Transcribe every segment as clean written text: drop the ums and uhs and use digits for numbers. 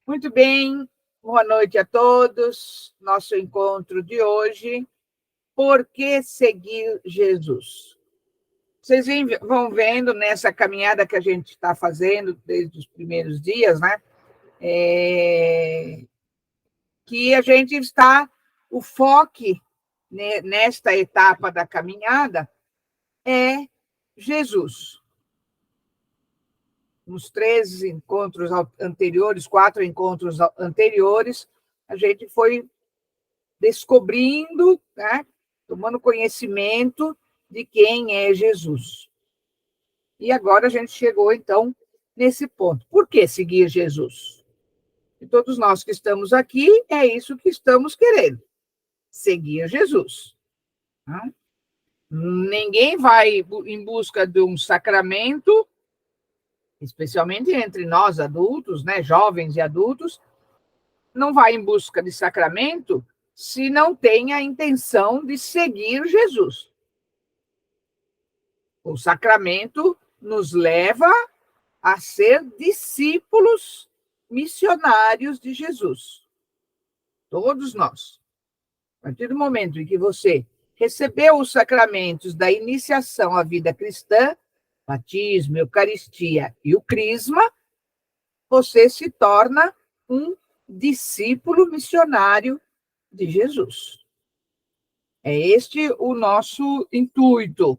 Muito bem, boa noite a todos. Nosso encontro de hoje, por que seguir Jesus? Vocês vão vendo nessa caminhada que a gente está fazendo desde os primeiros dias, né? Que a gente está, o foco nesta etapa da caminhada é Jesus. Nos 13 encontros anteriores, 4 encontros anteriores, a gente foi descobrindo, né, tomando conhecimento de quem é Jesus. E agora a gente chegou, então, nesse ponto. Por que seguir Jesus? E todos nós que estamos aqui, é isso que estamos querendo, seguir Jesus. Tá? Ninguém vai em busca de um sacramento, especialmente entre nós adultos, né, jovens e adultos, não vai em busca de sacramento se não tem a intenção de seguir Jesus. O sacramento nos leva a ser discípulos missionários de Jesus. Todos nós. A partir do momento em que você recebeu os sacramentos da iniciação à vida cristã, batismo, eucaristia e o crisma, você se torna um discípulo missionário de Jesus. É este o nosso intuito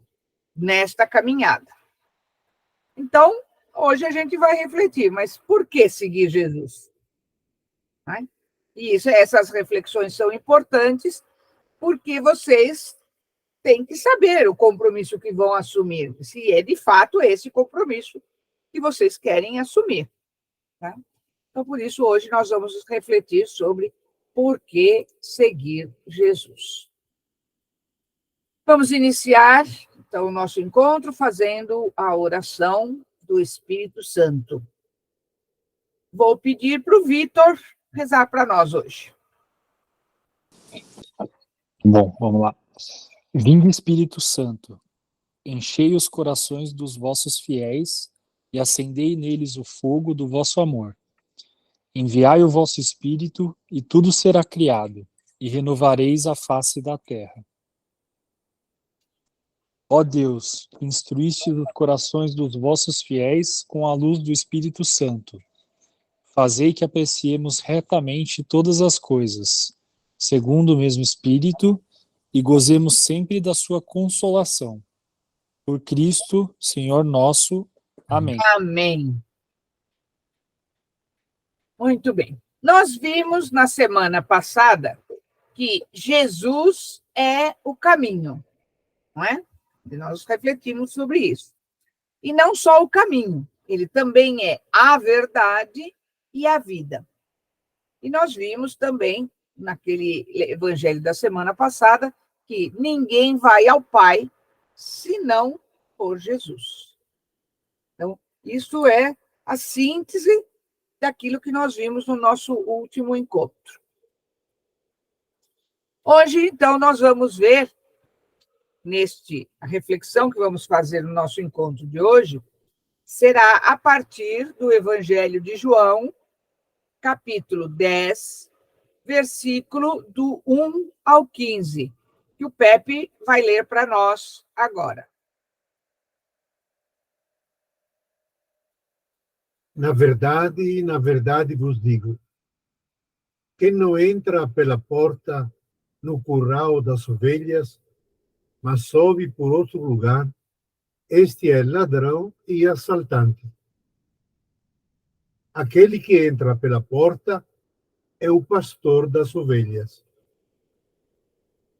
nesta caminhada. Então, hoje a gente vai refletir, mas por que seguir Jesus? E essas reflexões são importantes porque vocês têm que saber o compromisso que vão assumir, se é de fato esse compromisso que vocês querem assumir. Tá? Então, por isso, hoje nós vamos refletir sobre por que seguir Jesus. Vamos iniciar, então, o nosso encontro fazendo a oração do Espírito Santo. Vou pedir para o Vitor rezar para nós hoje. Bom, vamos lá. Vinde, Espírito Santo, enchei os corações dos vossos fiéis e acendei neles o fogo do vosso amor. Enviai o vosso Espírito, e tudo será criado, e renovareis a face da terra. Ó Deus, que instruíste os corações dos vossos fiéis com a luz do Espírito Santo, fazei que apreciemos retamente todas as coisas, segundo o mesmo Espírito, e gozemos sempre da sua consolação. Por Cristo, Senhor nosso. Amém. Amém. Muito bem. Nós vimos na semana passada que Jesus é o caminho, não é? E nós refletimos sobre isso. E não só o caminho, ele também é a verdade e a vida. E nós vimos também, naquele evangelho da semana passada, que ninguém vai ao Pai senão por Jesus. Então, isso é a síntese daquilo que nós vimos no nosso último encontro. Hoje, então, nós vamos ver, a reflexão que vamos fazer no nosso encontro de hoje, será a partir do Evangelho de João, capítulo 10, versículo do 1 ao 15, que o Pepe vai ler para nós agora. Na verdade vos digo, quem não entra pela porta no curral das ovelhas, mas sobe por outro lugar, este é ladrão e assaltante. Aquele que entra pela porta é o pastor das ovelhas.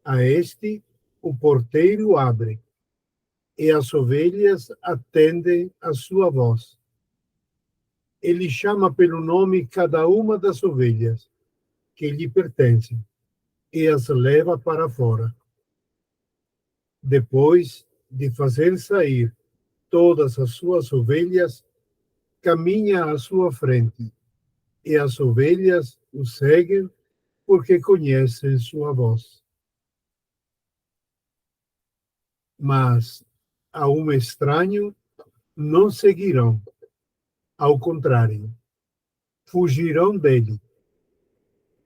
A este o porteiro abre, e as ovelhas atendem a sua voz. Ele chama pelo nome cada uma das ovelhas que lhe pertencem e as leva para fora. Depois de fazer sair todas as suas ovelhas, caminha à sua frente, e as ovelhas o seguem porque conhecem sua voz. Mas a um estranho não seguirão. Ao contrário, fugirão dele,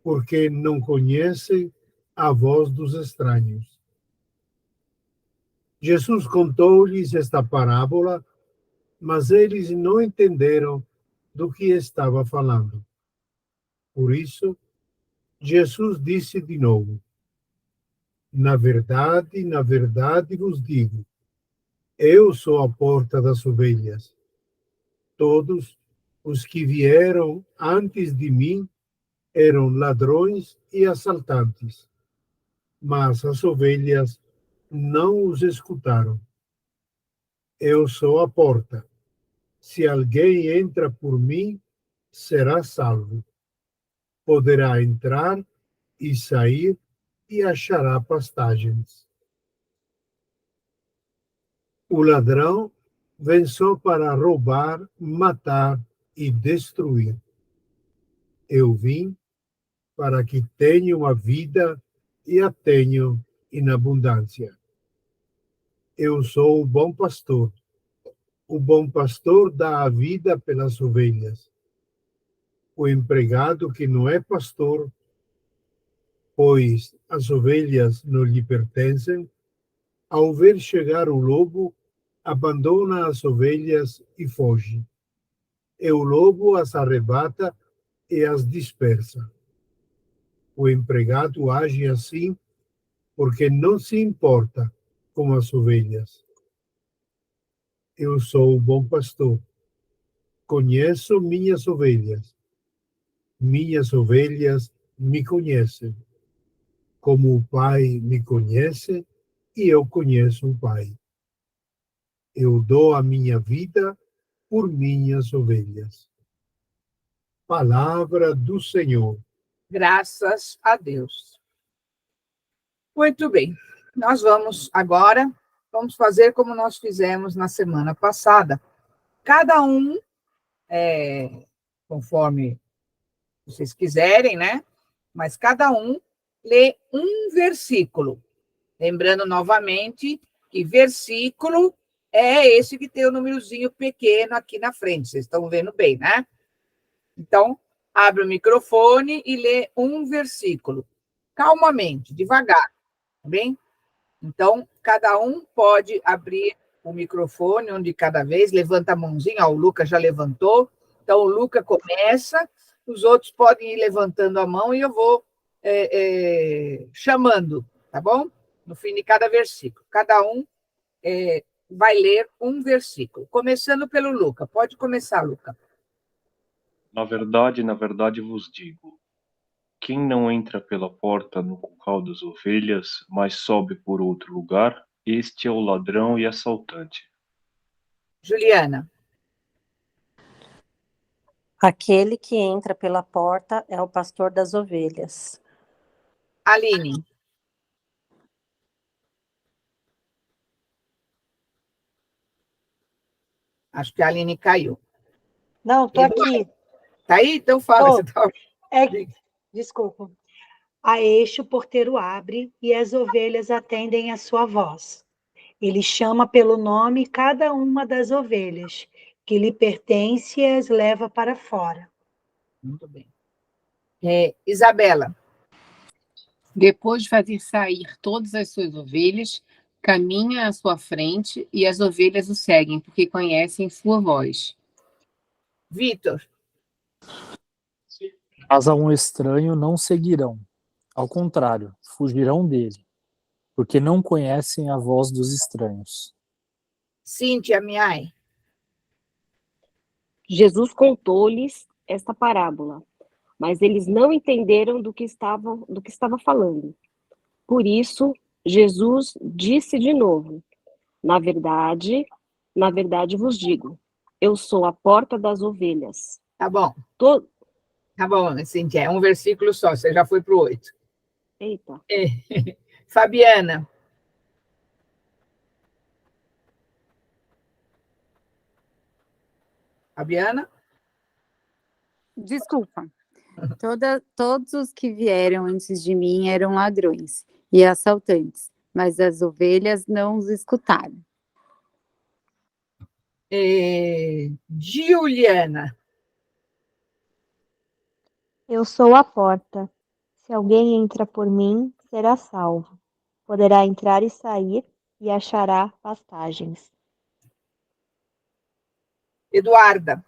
porque não conhecem a voz dos estranhos. Jesus contou-lhes esta parábola, mas eles não entenderam do que estava falando. Por isso, Jesus disse de novo: na verdade vos digo, eu sou a porta das ovelhas. Todos os que vieram antes de mim eram ladrões e assaltantes, mas as ovelhas não os escutaram. Eu sou a porta. Se alguém entra por mim, será salvo. Poderá entrar e sair e achará pastagens. O ladrão vem só para roubar, matar e destruir. Eu vim para que tenham a vida e a tenham em abundância. Eu sou o bom pastor. O bom pastor dá a vida pelas ovelhas. O empregado que não é pastor, pois as ovelhas não lhe pertencem, ao ver chegar o lobo, abandona as ovelhas e foge. E o lobo as arrebata e as dispersa. O empregado age assim porque não se importa com as ovelhas. Eu sou o bom pastor. Conheço minhas ovelhas. Minhas ovelhas me conhecem. Como o Pai me conhece e eu conheço o Pai. Eu dou a minha vida por minhas ovelhas. Palavra do Senhor. Graças a Deus. Muito bem. Nós vamos agora, vamos fazer como nós fizemos na semana passada. Cada um, conforme vocês quiserem, né? Mas cada um lê um versículo. Lembrando novamente que versículo é esse que tem o númerozinho pequeno aqui na frente. Vocês estão vendo bem, né? Então, abre o microfone e lê um versículo. Calmamente, devagar, tá bem? Então, cada um pode abrir o microfone, um de cada vez, levanta a mãozinha, ó, o Lucas já levantou. Então, o Lucas começa, os outros podem ir levantando a mão e eu vou chamando, tá bom? No fim de cada versículo. Cada um vai ler um versículo. Começando pelo Lucas. Pode começar, Lucas. Na verdade vos digo, quem não entra pela porta no curral das ovelhas, mas sobe por outro lugar, este é o ladrão e assaltante. Juliana. Aquele que entra pela porta é o pastor das ovelhas. Aline. Acho que a Aline caiu. Não, estou aqui. Tá aí? Então fala. Oh, Você tá... Desculpa. A este o porteiro abre e as ovelhas atendem a sua voz. Ele chama pelo nome cada uma das ovelhas que lhe pertence e as leva para fora. Muito bem. Isabela. Depois de fazer sair todas as suas ovelhas, caminha à sua frente e as ovelhas o seguem, porque conhecem sua voz. Vitor. Mas a um estranho não seguirão. Ao contrário, fugirão dele, porque não conhecem a voz dos estranhos. Cíntia Miai. Jesus contou-lhes esta parábola, mas eles não entenderam do que estava falando. Por isso, Jesus disse de novo: na verdade vos digo, eu sou a porta das ovelhas. Tá bom. Tá bom, Cíntia, é um versículo só, você já foi para o 8. Eita. Fabiana. Fabiana? Desculpa. Todos os que vieram antes de mim eram ladrões e assaltantes, mas as ovelhas não os escutaram. Juliana. Eu sou a porta. Se alguém entra por mim, será salvo. Poderá entrar e sair e achará pastagens. Eduarda.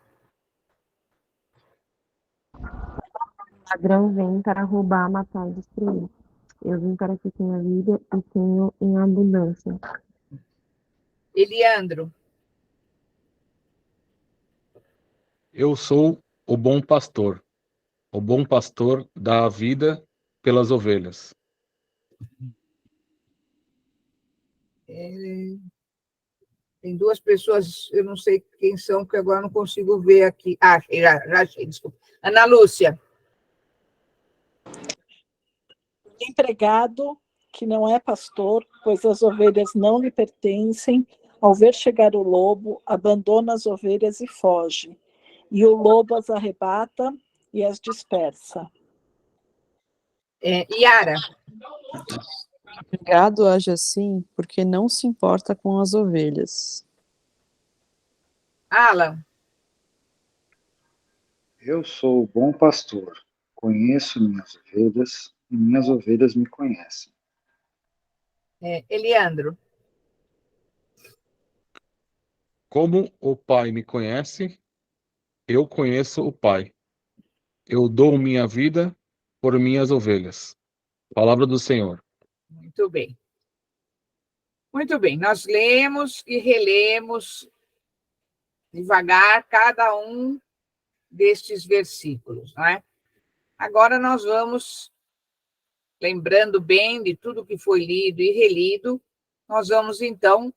O ladrão vem para roubar, matar e destruir. Eu vim para que tenha vida e tenho em abundância. Eliandro. Eu sou o bom pastor. O bom pastor dá a vida pelas ovelhas. Tem duas pessoas, eu não sei quem são, porque agora não consigo ver aqui. Ah, já achei, desculpa. Ana Lúcia. Empregado que não é pastor, pois as ovelhas não lhe pertencem, ao ver chegar o lobo, abandona as ovelhas e foge. E o lobo as arrebata e as dispersa. Yara. Empregado age assim porque não se importa com as ovelhas. Alan. Eu sou o bom pastor. Conheço minhas ovelhas e minhas ovelhas me conhecem. Eliandro. Como o Pai me conhece, eu conheço o Pai. Eu dou minha vida por minhas ovelhas. Palavra do Senhor. Muito bem. Muito bem, nós lemos e relemos devagar cada um destes versículos, não é? Agora nós vamos, lembrando bem de tudo que foi lido e relido, nós vamos então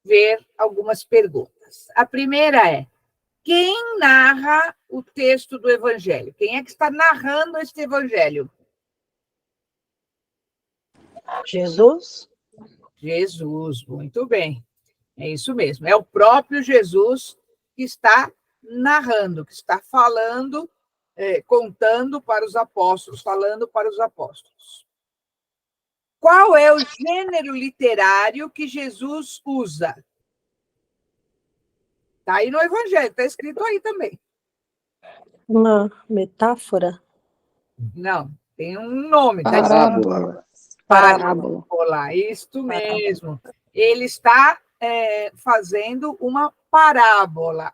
ver algumas perguntas. A primeira é: quem narra o texto do Evangelho? Quem é que está narrando este Evangelho? Jesus. Jesus, muito bem. É isso mesmo. É o próprio Jesus que está narrando, que está falando, contando para os apóstolos, falando para os apóstolos. Qual é o gênero literário que Jesus usa? Está aí no Evangelho, está escrito aí também. Uma metáfora? Não, tem um nome. Parábola. Parábola, isto mesmo. Ele está fazendo uma parábola.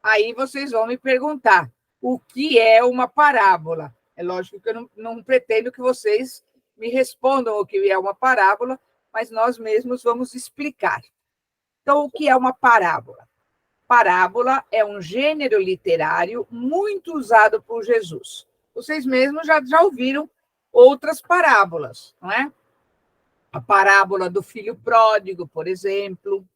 Aí vocês vão me perguntar, o que é uma parábola? É lógico que eu não pretendo que vocês me respondam o que é uma parábola, mas nós mesmos vamos explicar. Então, o que é uma parábola? Parábola é um gênero literário muito usado por Jesus. Vocês mesmos já ouviram outras parábolas, não é? A parábola do filho pródigo, por exemplo,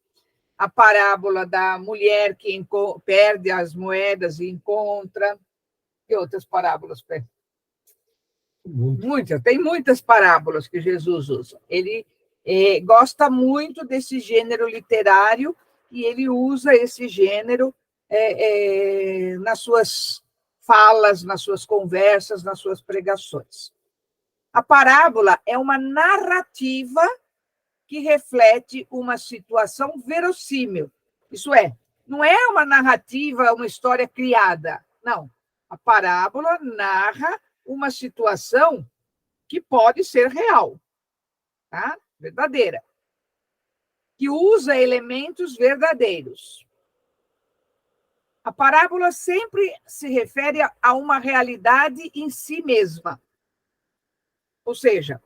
a parábola da mulher que perde as moedas e encontra. E outras parábolas? Tem muitas parábolas que Jesus usa. Ele gosta muito desse gênero literário e ele usa esse gênero nas suas falas, nas suas conversas, nas suas pregações. A parábola é uma narrativa que reflete uma situação verossímil. Isso é, não é uma narrativa, uma história criada. Não. A parábola narra uma situação que pode ser real, tá? Verdadeira, que usa elementos verdadeiros. A parábola sempre se refere a uma realidade em si mesma. Ou seja,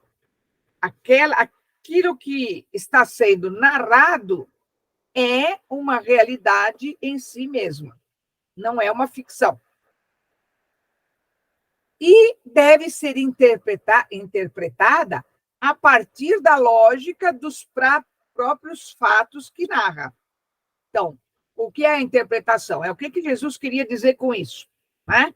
aquilo que está sendo narrado é uma realidade em si mesma, não é uma ficção. E deve ser interpretada a partir da lógica dos próprios fatos que narra. Então, o que é a interpretação? É o que Jesus queria dizer com isso, né?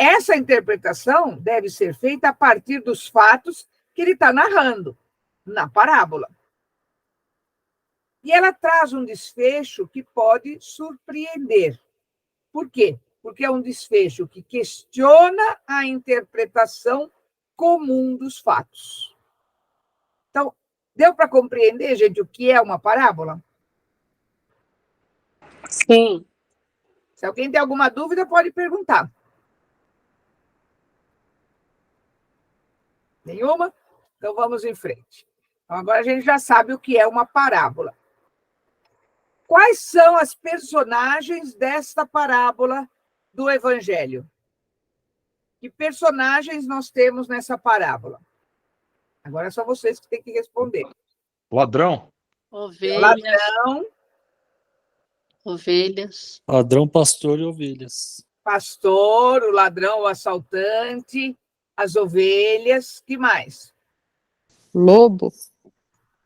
Essa interpretação deve ser feita a partir dos fatos que ele está narrando na parábola. E ela traz um desfecho que pode surpreender. Por quê? Porque é um desfecho que questiona a interpretação comum dos fatos. Então, deu para compreender, gente, o que é uma parábola? Sim. Se alguém tem alguma dúvida, pode perguntar. Nenhuma? Então vamos em frente. Então, agora a gente já sabe o que é uma parábola. Quais são as personagens desta parábola do Evangelho? Que personagens nós temos nessa parábola? Agora é só vocês que têm que responder. Ladrão. Ovelhas. Ladrão, Ovelhas. Ladrão, pastor e ovelhas. pastor, o ladrão, o assaltante, as ovelhas, que mais? Lobo.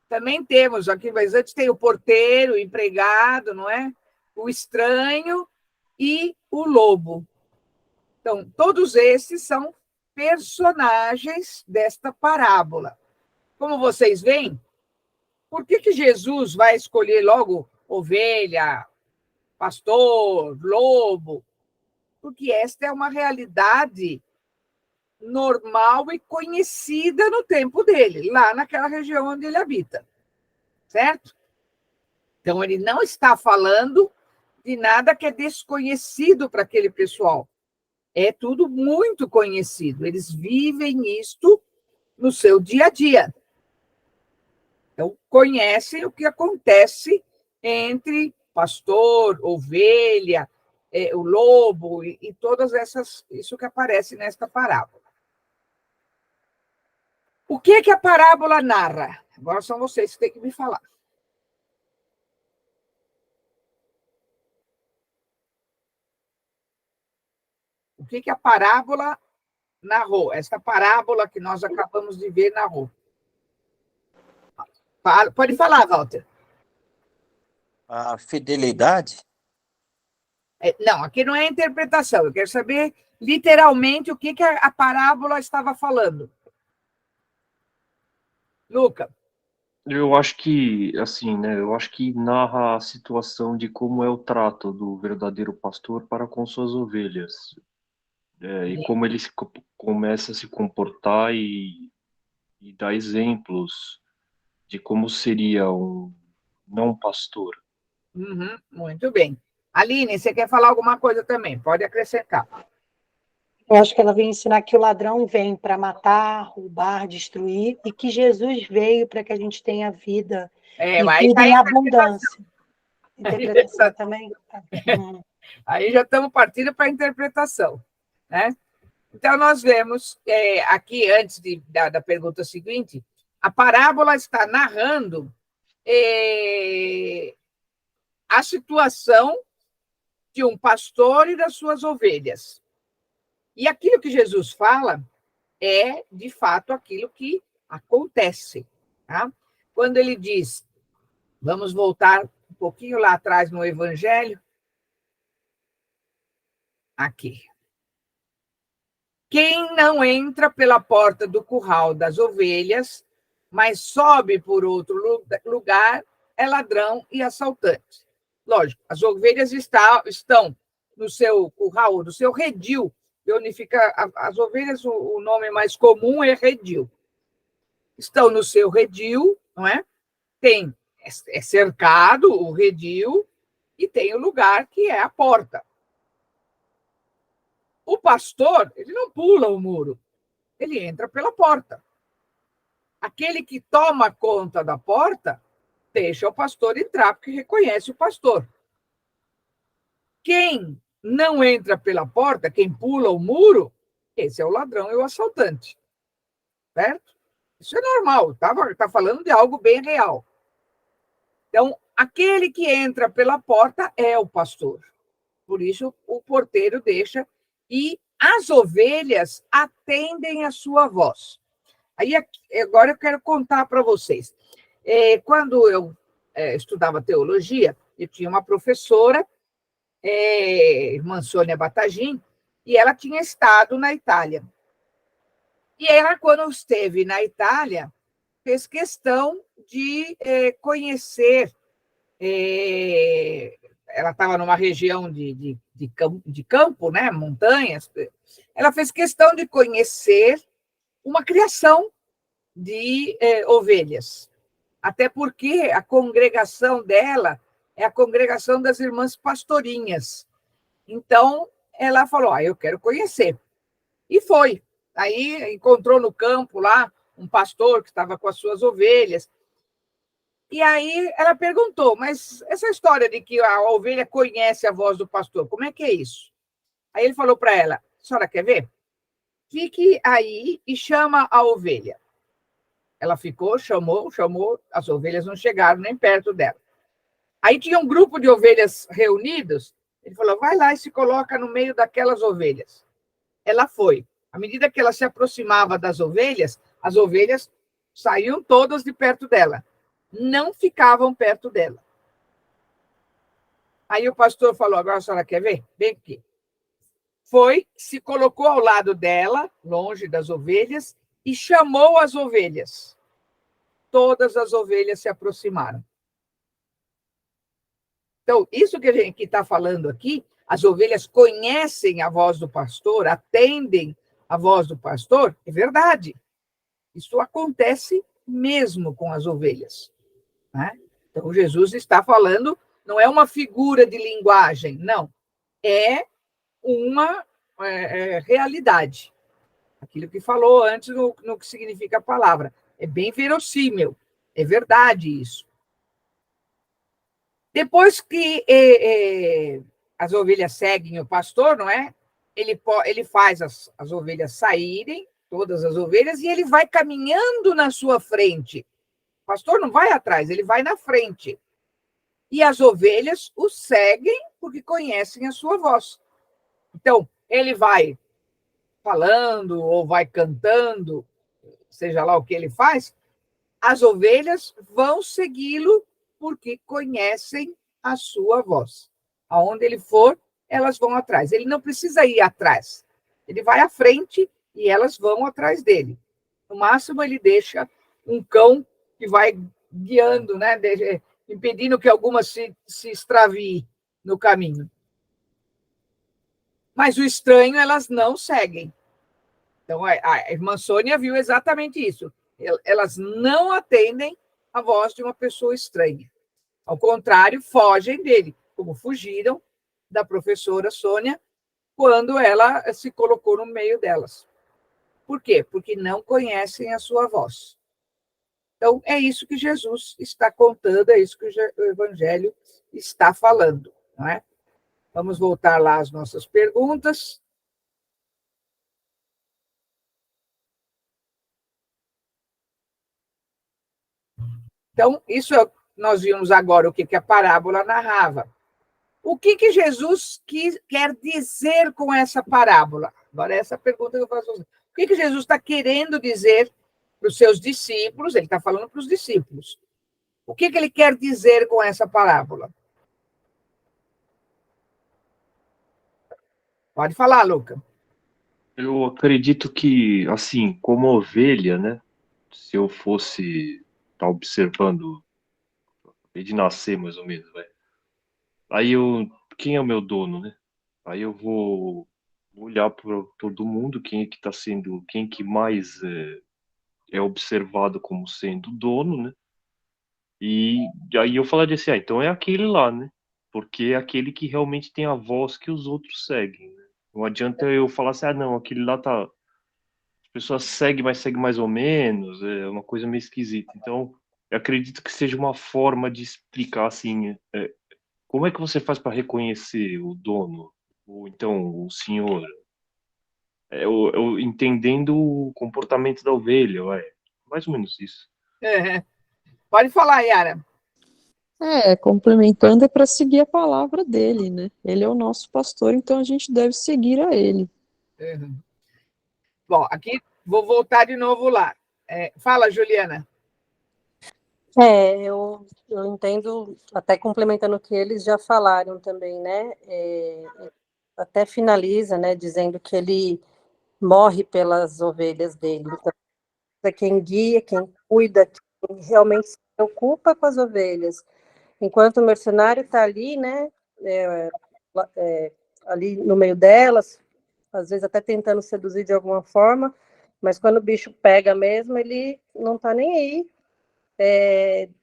Também temos aqui, mas antes tem o porteiro, o empregado, não é? O estranho e o lobo. Então, todos esses são personagens desta parábola. Como vocês veem, por que Jesus vai escolher logo ovelha, pastor, lobo? Porque esta é uma realidade normal e conhecida no tempo dele, lá naquela região onde ele habita, certo? Então, ele não está falando de nada que é desconhecido para aquele pessoal. É tudo muito conhecido. Eles vivem isto no seu dia a dia. Então, conhecem o que acontece entre pastor, ovelha, o lobo e todas isso que aparece nesta parábola. O que a parábola narra? Agora são vocês que têm que me falar. O que a parábola narrou? Esta parábola que nós acabamos de ver narrou. Pode falar, Walter. A fidelidade? Não, aqui não é interpretação. Eu quero saber literalmente o que a parábola estava falando. Luca. Eu acho que, assim, né? Eu acho que narra a situação de como é o trato do verdadeiro pastor para com suas ovelhas. E como ele começa a se comportar e dá exemplos de como seria um não pastor. Uhum, muito bem. Aline, você quer falar alguma coisa também? Pode acrescentar. Eu acho que ela vem ensinar que o ladrão vem para matar, roubar, destruir, e que Jesus veio para que a gente tenha vida e vida em abundância. Interpretação também? Aí já estamos partindo para a interpretação, né? Então, nós vemos aqui, antes da pergunta seguinte, a parábola está narrando a situação de um pastor e das suas ovelhas. E aquilo que Jesus fala é, de fato, aquilo que acontece. Tá? Quando ele diz, vamos voltar um pouquinho lá atrás no Evangelho, aqui. Quem não entra pela porta do curral das ovelhas, mas sobe por outro lugar, é ladrão e assaltante. Lógico, as ovelhas estão no seu curral, no seu redil. As ovelhas, o nome mais comum é redil. Estão no seu redil, não é? É cercado o redil e tem o lugar que é a porta. O pastor, ele não pula o muro, ele entra pela porta. Aquele que toma conta da porta, deixa o pastor entrar, porque reconhece o pastor. Quem não entra pela porta, quem pula o muro, esse é o ladrão e o assaltante. Certo? Isso é normal, está falando de algo bem real. Então, aquele que entra pela porta é o pastor. Por isso, o porteiro deixa e as ovelhas atendem a sua voz. Aí, agora eu quero contar para vocês. Quando eu estudava teologia, eu tinha uma professora, irmã Sônia Batagim, e ela tinha estado na Itália. E ela, quando esteve na Itália, fez questão de conhecer. Ela estava numa região de campo, né, montanhas. Ela fez questão de conhecer uma criação de ovelhas. Até porque a congregação dela é a congregação das irmãs pastorinhas. Então, ela falou, eu quero conhecer. E foi. Aí encontrou no campo lá um pastor que estava com as suas ovelhas. E aí ela perguntou, mas essa história de que a ovelha conhece a voz do pastor, como é que é isso? Aí ele falou para ela, a senhora quer ver? Fique aí e chama a ovelha. Ela ficou, chamou, as ovelhas não chegaram nem perto dela. Aí tinha um grupo de ovelhas reunidos, ele falou, vai lá e se coloca no meio daquelas ovelhas. Ela foi. À medida que ela se aproximava das ovelhas, as ovelhas saíam todas de perto dela. Não ficavam perto dela. Aí o pastor falou, agora a senhora quer ver? Vem aqui. Foi, se colocou ao lado dela, longe das ovelhas, e chamou as ovelhas. Todas as ovelhas se aproximaram. Então, isso que a gente está falando aqui, as ovelhas conhecem a voz do pastor, atendem a voz do pastor, é verdade. Isso acontece mesmo com as ovelhas. Né? Então, Jesus está falando, não é uma figura de linguagem, não. É uma realidade. Aquilo que falou antes no que significa a palavra. É bem verossímil. É verdade isso. Depois que as ovelhas seguem o pastor, não é? Ele faz as ovelhas saírem, todas as ovelhas, e ele vai caminhando na sua frente. O pastor não vai atrás, ele vai na frente. E as ovelhas o seguem porque conhecem a sua voz. Então, ele vai falando ou vai cantando, seja lá o que ele faz, as ovelhas vão segui-lo porque conhecem a sua voz. Aonde ele for, elas vão atrás. Ele não precisa ir atrás. Ele vai à frente e elas vão atrás dele. No máximo, ele deixa um cão que vai guiando, né, impedindo que alguma se extravie no caminho. Mas o estranho elas não seguem. Então, a irmã Sônia viu exatamente isso. Elas não atendem a voz de uma pessoa estranha. Ao contrário, fogem dele, como fugiram da professora Sônia quando ela se colocou no meio delas. Por quê? Porque não conhecem a sua voz. Então, é isso que Jesus está contando, é isso que o Evangelho está falando, não é? Vamos voltar lá às nossas perguntas. Então, isso nós vimos agora o que a parábola narrava. O que Jesus quer dizer com essa parábola? Agora, essa pergunta que eu faço. O que Jesus está querendo dizer para os seus discípulos? Ele está falando para os discípulos. O que ele quer dizer com essa parábola? Pode falar, Luca. Eu acredito que, assim, como ovelha, né? Se eu fosse estar observando, de nascer mais ou menos, vai. Aí quem é o meu dono, né? Aí eu vou olhar para todo mundo, quem é que está sendo, quem que mais é observado como sendo dono, né? E aí eu falaria assim, então é aquele lá, né? Porque é aquele que realmente tem a voz que os outros seguem, né? Não adianta eu falar assim, não, aquele lá tá... As pessoas seguem, mas seguem mais ou menos, é uma coisa meio esquisita. Então, eu acredito que seja uma forma de explicar, assim, como é que você faz para reconhecer o dono? Ou então o senhor? Eu entendendo o comportamento da ovelha, mais ou menos isso. Pode falar, Yara. Complementando, é para seguir a palavra dele, né? Ele é o nosso pastor, então a gente deve seguir a ele. Uhum. Bom, aqui vou voltar de novo lá. Fala, Juliana. Eu entendo, até complementando o que eles já falaram também, né? Até finaliza, né, dizendo que ele morre pelas ovelhas dele. Então, é quem guia, quem cuida, quem realmente se preocupa com as ovelhas. Enquanto o mercenário está ali, né, ali no meio delas, às vezes até tentando seduzir de alguma forma, mas quando o bicho pega mesmo, ele não está nem aí.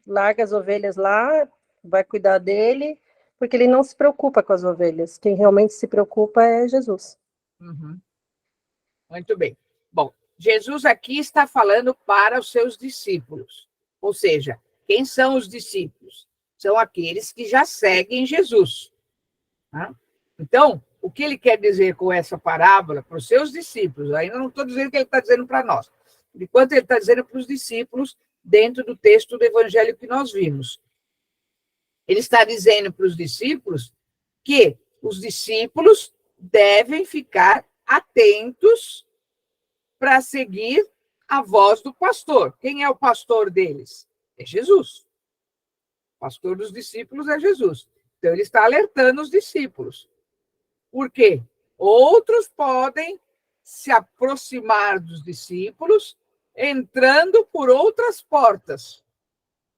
Larga as ovelhas lá, vai cuidar dele, porque ele não se preocupa com as ovelhas. Quem realmente se preocupa é Jesus. Uhum. Muito bem. Bom, Jesus aqui está falando para os seus discípulos. Ou seja, quem são os discípulos? São aqueles que já seguem Jesus. Tá? Então, o que ele quer dizer com essa parábola para os seus discípulos? Ainda não estou dizendo o que ele está dizendo para nós. Enquanto ele está dizendo para os discípulos, dentro do texto do evangelho que nós vimos. Ele está dizendo para os discípulos que os discípulos devem ficar atentos para seguir a voz do pastor. Quem é o pastor deles? É Jesus. O pastor dos discípulos é Jesus. Então, ele está alertando os discípulos. Por quê? Outros podem se aproximar dos discípulos entrando por outras portas,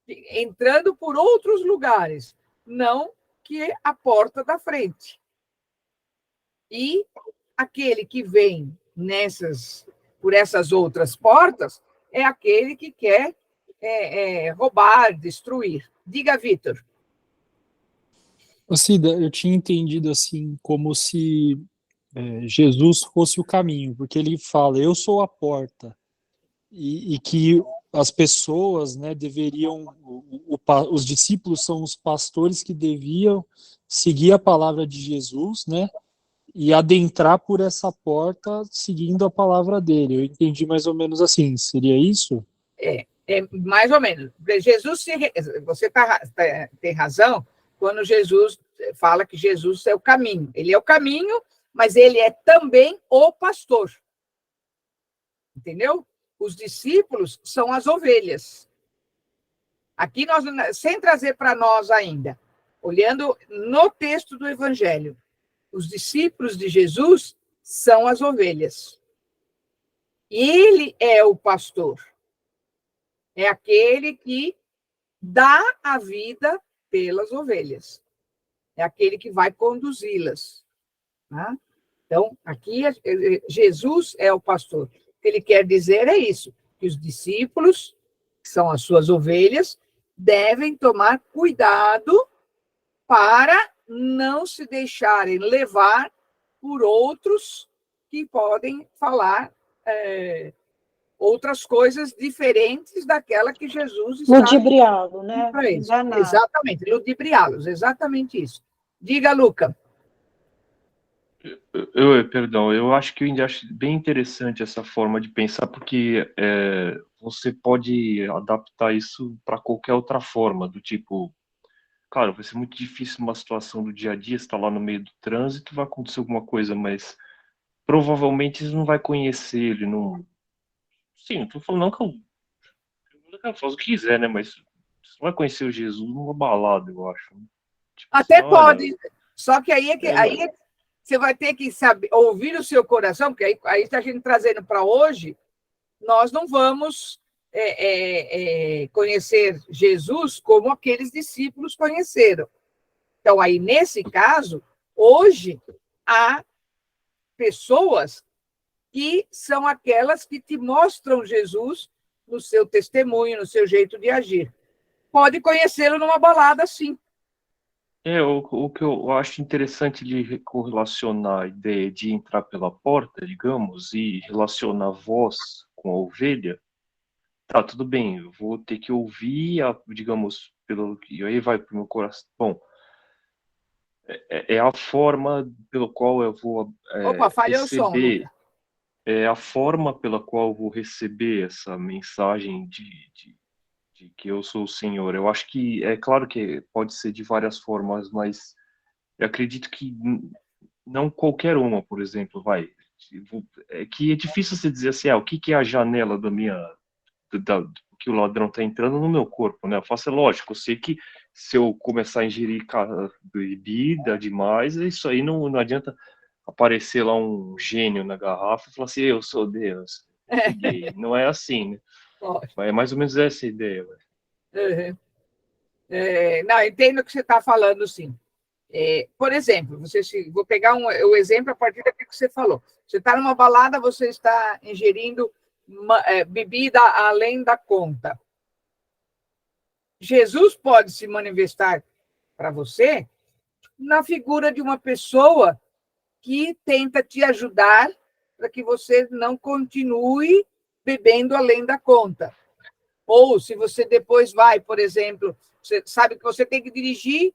entrando por outros lugares, não que a porta da frente. E aquele que vem por essas outras portas é aquele que quer roubar, destruir. Diga, Vitor. Cida, eu tinha entendido assim, como se Jesus fosse o caminho, porque ele fala, eu sou a porta, e que as pessoas, né, deveriam, os discípulos são os pastores que deviam seguir a palavra de Jesus, né, e adentrar por essa porta seguindo a palavra dele. Eu entendi mais ou menos assim, seria isso? É mais ou menos. Jesus, você tem razão quando Jesus fala que Jesus é o caminho. Ele é o caminho, mas ele é também o pastor. Entendeu? Os discípulos são as ovelhas. Aqui, nós, sem trazer para nós ainda, olhando no texto do Evangelho, os discípulos de Jesus são as ovelhas. E ele é o pastor. É aquele que dá a vida pelas ovelhas. É aquele que vai conduzi-las. Tá? Então, aqui, Jesus é o pastor. O que ele quer dizer é isso, que os discípulos, que são as suas ovelhas, devem tomar cuidado para não se deixarem levar por outros que podem falar outras coisas diferentes daquela que Jesus está... Ludibriá-lo, né? Enganar. Exatamente, ludibriá-los, exatamente isso. Diga, Luca. Perdão, eu acho que eu ainda acho bem interessante essa forma de pensar, porque você pode adaptar isso para qualquer outra forma, do tipo, claro, vai ser muito difícil uma situação do dia a dia, você está lá no meio do trânsito, vai acontecer alguma coisa, mas provavelmente você não vai conhecer ele, não... Sim, não estou falando não que eu faço o que quiser, né, mas você não vai conhecer o Jesus numa balada, eu acho. Tipo, até assim, pode, só que aí você vai ter que saber, ouvir o seu coração, porque aí está a gente trazendo para hoje, nós não vamos conhecer Jesus como aqueles discípulos conheceram. Então, aí, nesse caso, hoje, há pessoas que são aquelas que te mostram Jesus no seu testemunho, no seu jeito de agir. Pode conhecê-lo numa balada, sim. O que eu acho interessante de correlacionar a ideia de entrar pela porta, digamos, e relacionar a voz com a ovelha, tá, tudo bem, eu vou ter que ouvir, digamos, e aí vai para o meu coração. Bom, é a forma pela qual eu vou receber, é a forma pela qual eu vou receber essa mensagem de que eu sou o Senhor. Eu acho que, é claro que pode ser de várias formas, mas eu acredito que não qualquer uma, por exemplo, vai. É que é difícil você dizer assim, o que é a janela da minha... que o ladrão está entrando no meu corpo, né? Eu faço, é lógico, eu sei que se eu começar a ingerir bebida demais, isso aí não adianta aparecer lá um gênio na garrafa e falar assim, eu sou Deus. Não é assim, né? É mais ou menos essa a ideia. Uhum. Não, entendo o que você está falando, sim. Por exemplo, vou pegar o exemplo a partir daquilo que você falou. Você está numa balada, você está ingerindo bebida além da conta. Jesus pode se manifestar para você na figura de uma pessoa que tenta te ajudar para que você não continue bebendo além da conta. Ou se você depois vai, por exemplo, você sabe que você tem que dirigir,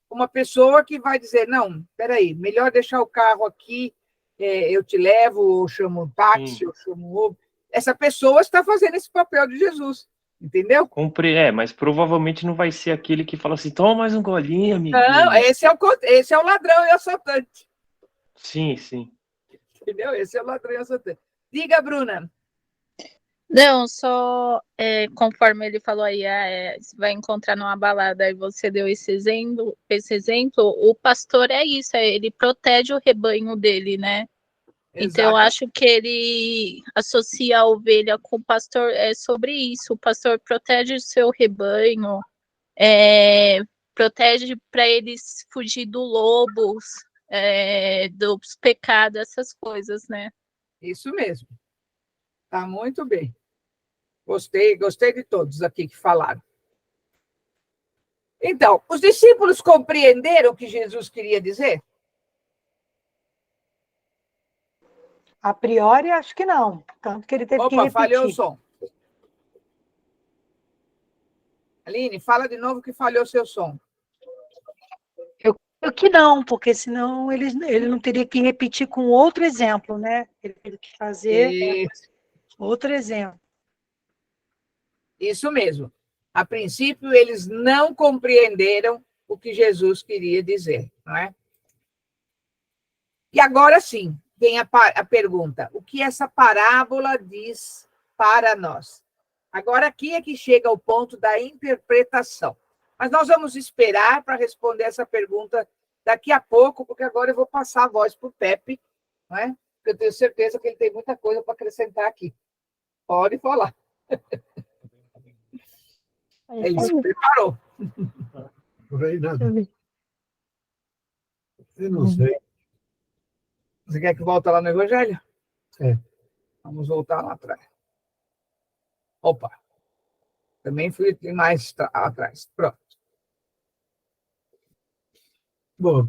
uma pessoa que vai dizer, não, espera aí, melhor deixar o carro aqui, eu te levo, ou chamo um táxi, ou chamo um Uber. Essa pessoa está fazendo esse papel de Jesus, entendeu? Mas provavelmente não vai ser aquele que fala assim, toma mais um golinho, amiguinho. Não, esse é o ladrão e o assaltante. Sim, sim. Entendeu? Esse é o ladrão e o assaltante. Diga, Bruna. Não, só conforme ele falou aí, você vai encontrar numa balada e você deu esse exemplo, o pastor é isso, ele protege o rebanho dele, né? Então eu acho que ele associa a ovelha com o pastor, sobre isso, o pastor protege o seu rebanho, protege para eles fugir do lobo, dos pecados, essas coisas, né? Isso mesmo. Tá muito bem. Gostei de todos aqui que falaram. Então, os discípulos compreenderam o que Jesus queria dizer? A priori, acho que não. Tanto que ele teve que repetir. Falhou o som. Aline, fala de novo que falhou o seu som. Eu creio que não, porque senão ele não teria que repetir com outro exemplo, né? Ele teria que fazer outro exemplo. Isso mesmo. A princípio, eles não compreenderam o que Jesus queria dizer, não é? E agora sim, vem a pergunta: o que essa parábola diz para nós? Agora aqui é que chega o ponto da interpretação. Mas nós vamos esperar para responder essa pergunta daqui a pouco, porque agora eu vou passar a voz para o Pepe, não é? Porque eu tenho certeza que ele tem muita coisa para acrescentar aqui. Pode falar. Ele se preparou. Por aí nada. Eu não sei. Você quer que volte lá no Evangelho? É. Vamos voltar lá atrás. Opa. Também fui mais atrás. Pronto. Bom,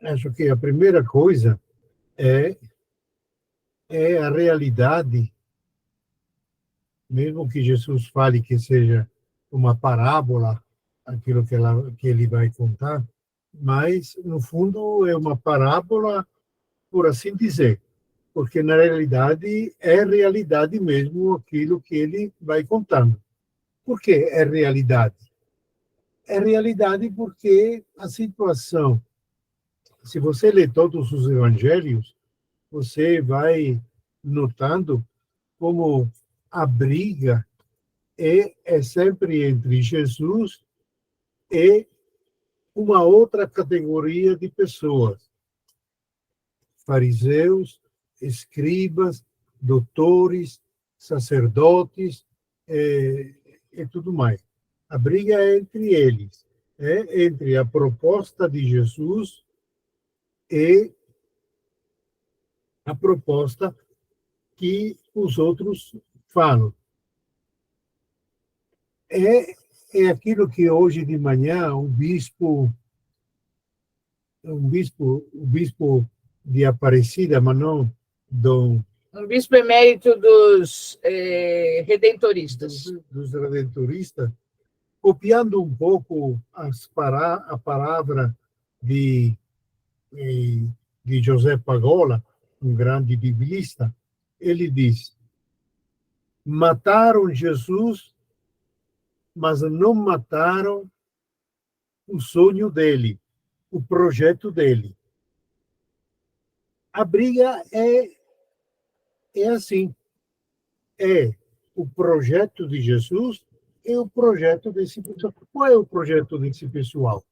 acho que a primeira coisa é a realidade, mesmo que Jesus fale que seja uma parábola, aquilo que ele vai contar, mas, no fundo, é uma parábola, por assim dizer, porque, na realidade, é realidade mesmo aquilo que ele vai contando. Por que é realidade? É realidade porque a situação, se você lê todos os evangelhos, você vai notando como a briga é sempre entre Jesus e uma outra categoria de pessoas. Fariseus, escribas, doutores, sacerdotes e tudo mais. A briga é entre eles, entre a proposta de Jesus e a proposta que os outros falam. É aquilo que hoje de manhã o bispo de Aparecida, mas não Dom... Um bispo emérito dos redentoristas. Dos redentoristas, copiando um pouco a palavra de José Pagola, um grande biblista, ele diz: mataram Jesus, mas não mataram o sonho dele, o projeto dele. A briga é assim. É o projeto de Jesus e o projeto desse pessoal. Qual é o projeto desse pessoal?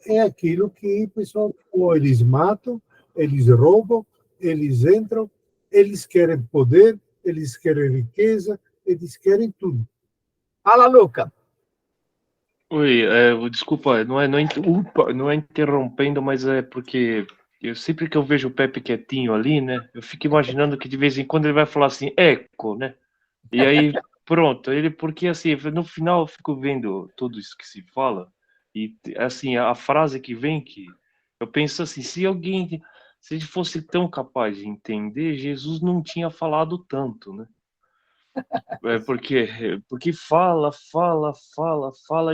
É aquilo que o pessoal, ou eles matam, eles roubam, eles entram, eles querem poder, eles querem riqueza, eles querem tudo. Fala, Luca. Oi, desculpa, não é interrompendo, mas é porque sempre que eu vejo o Pepe quietinho ali, né, eu fico imaginando que de vez em quando ele vai falar assim, eco, né? E aí, pronto, porque assim, no final eu fico vendo tudo isso que se fala, e assim, a frase que vem, que eu penso assim, se alguém se ele fosse tão capaz de entender, Jesus não tinha falado tanto, né? Porque fala,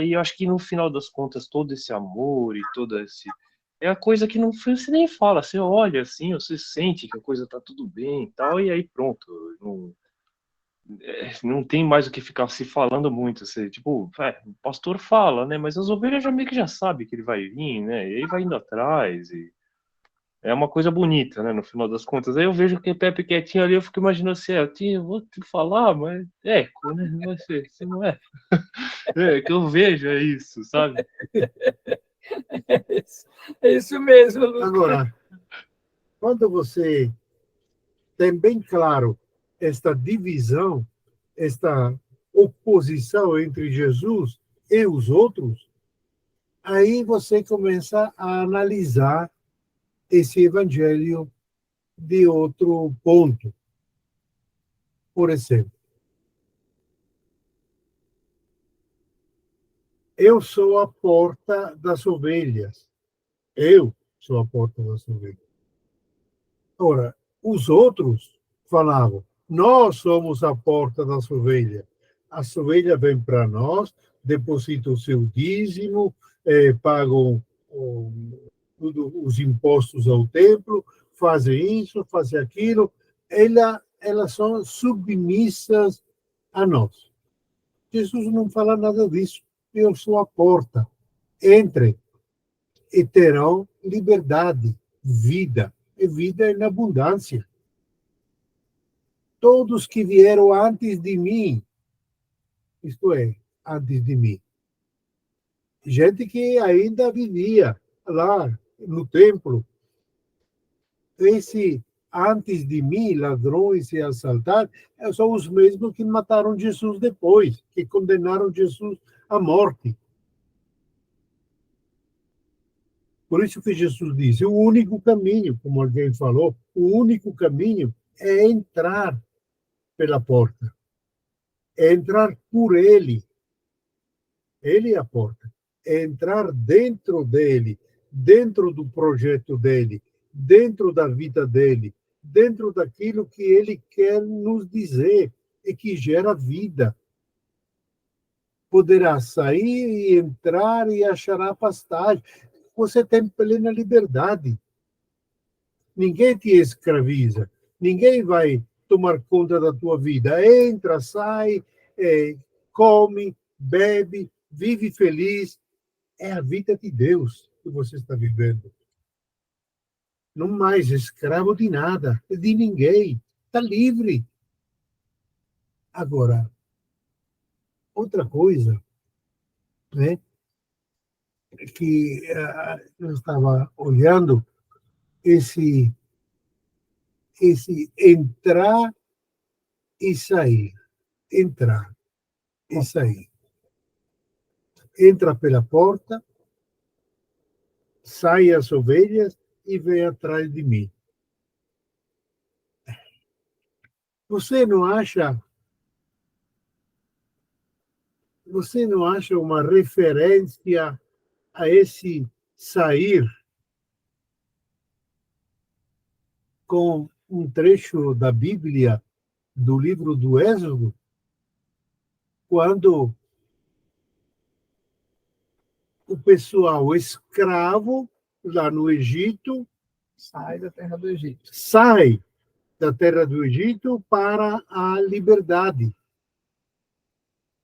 e eu acho que no final das contas todo esse amor e todo esse é a coisa que não você nem fala, você olha assim, você sente que a coisa tá tudo bem e tal, e aí pronto, não tem mais o que ficar se falando muito, você, tipo, o pastor fala, né, mas as ovelhas já meio que já sabem que ele vai vir, né, e aí vai indo atrás, e é uma coisa bonita, né, no final das contas. Aí eu vejo que o Pepe quietinho ali, eu fico imaginando assim, eu vou te falar, mas é eco, né, você não é. É que eu vejo, é isso, sabe? É isso mesmo, Lucas. Agora, quando você tem bem claro esta divisão, esta oposição entre Jesus e os outros, aí você começa a analisar esse evangelho de outro ponto. Por exemplo, eu sou a porta das ovelhas. Eu sou a porta das ovelhas. Ora, os outros falavam, nós somos a porta das ovelhas. As ovelhas vêm para nós, depositam o seu dízimo, pagam os impostos ao templo, fazem isso, fazem aquilo. Elas são submissas a nós. Jesus não fala nada disso. Eu sou a porta. Entrem e terão liberdade, vida, e vida em abundância. Todos que vieram antes de mim, isto é, antes de mim, gente que ainda vivia lá no templo, esse antes de mim, ladrões e assaltantes, são os mesmos que mataram Jesus depois, que condenaram Jesus à morte. Por isso que Jesus disse, o único caminho, como alguém falou, o único caminho é entrar pela porta. É entrar por ele. Ele é a porta. É entrar dentro dele, dentro do projeto dele, dentro da vida dele, dentro daquilo que ele quer nos dizer e que gera vida. Poderá sair e entrar e achará pastagem. Você tem plena liberdade. Ninguém te escraviza. Ninguém vai tomar conta da tua vida. Entra, sai, come, bebe, vive feliz. É a vida de Deus que você está vivendo. Não mais escravo de nada, de ninguém. Está livre. Agora, outra coisa, né, que eu estava olhando, esse entrar e sair. Entrar e sair. Entra pela porta, sai as ovelhas e vem atrás de mim. Você não acha uma referência a esse sair com um trecho da Bíblia, do livro do Êxodo, quando o pessoal escravo lá no Egito sai da terra do Egito. Sai da terra do Egito para a liberdade.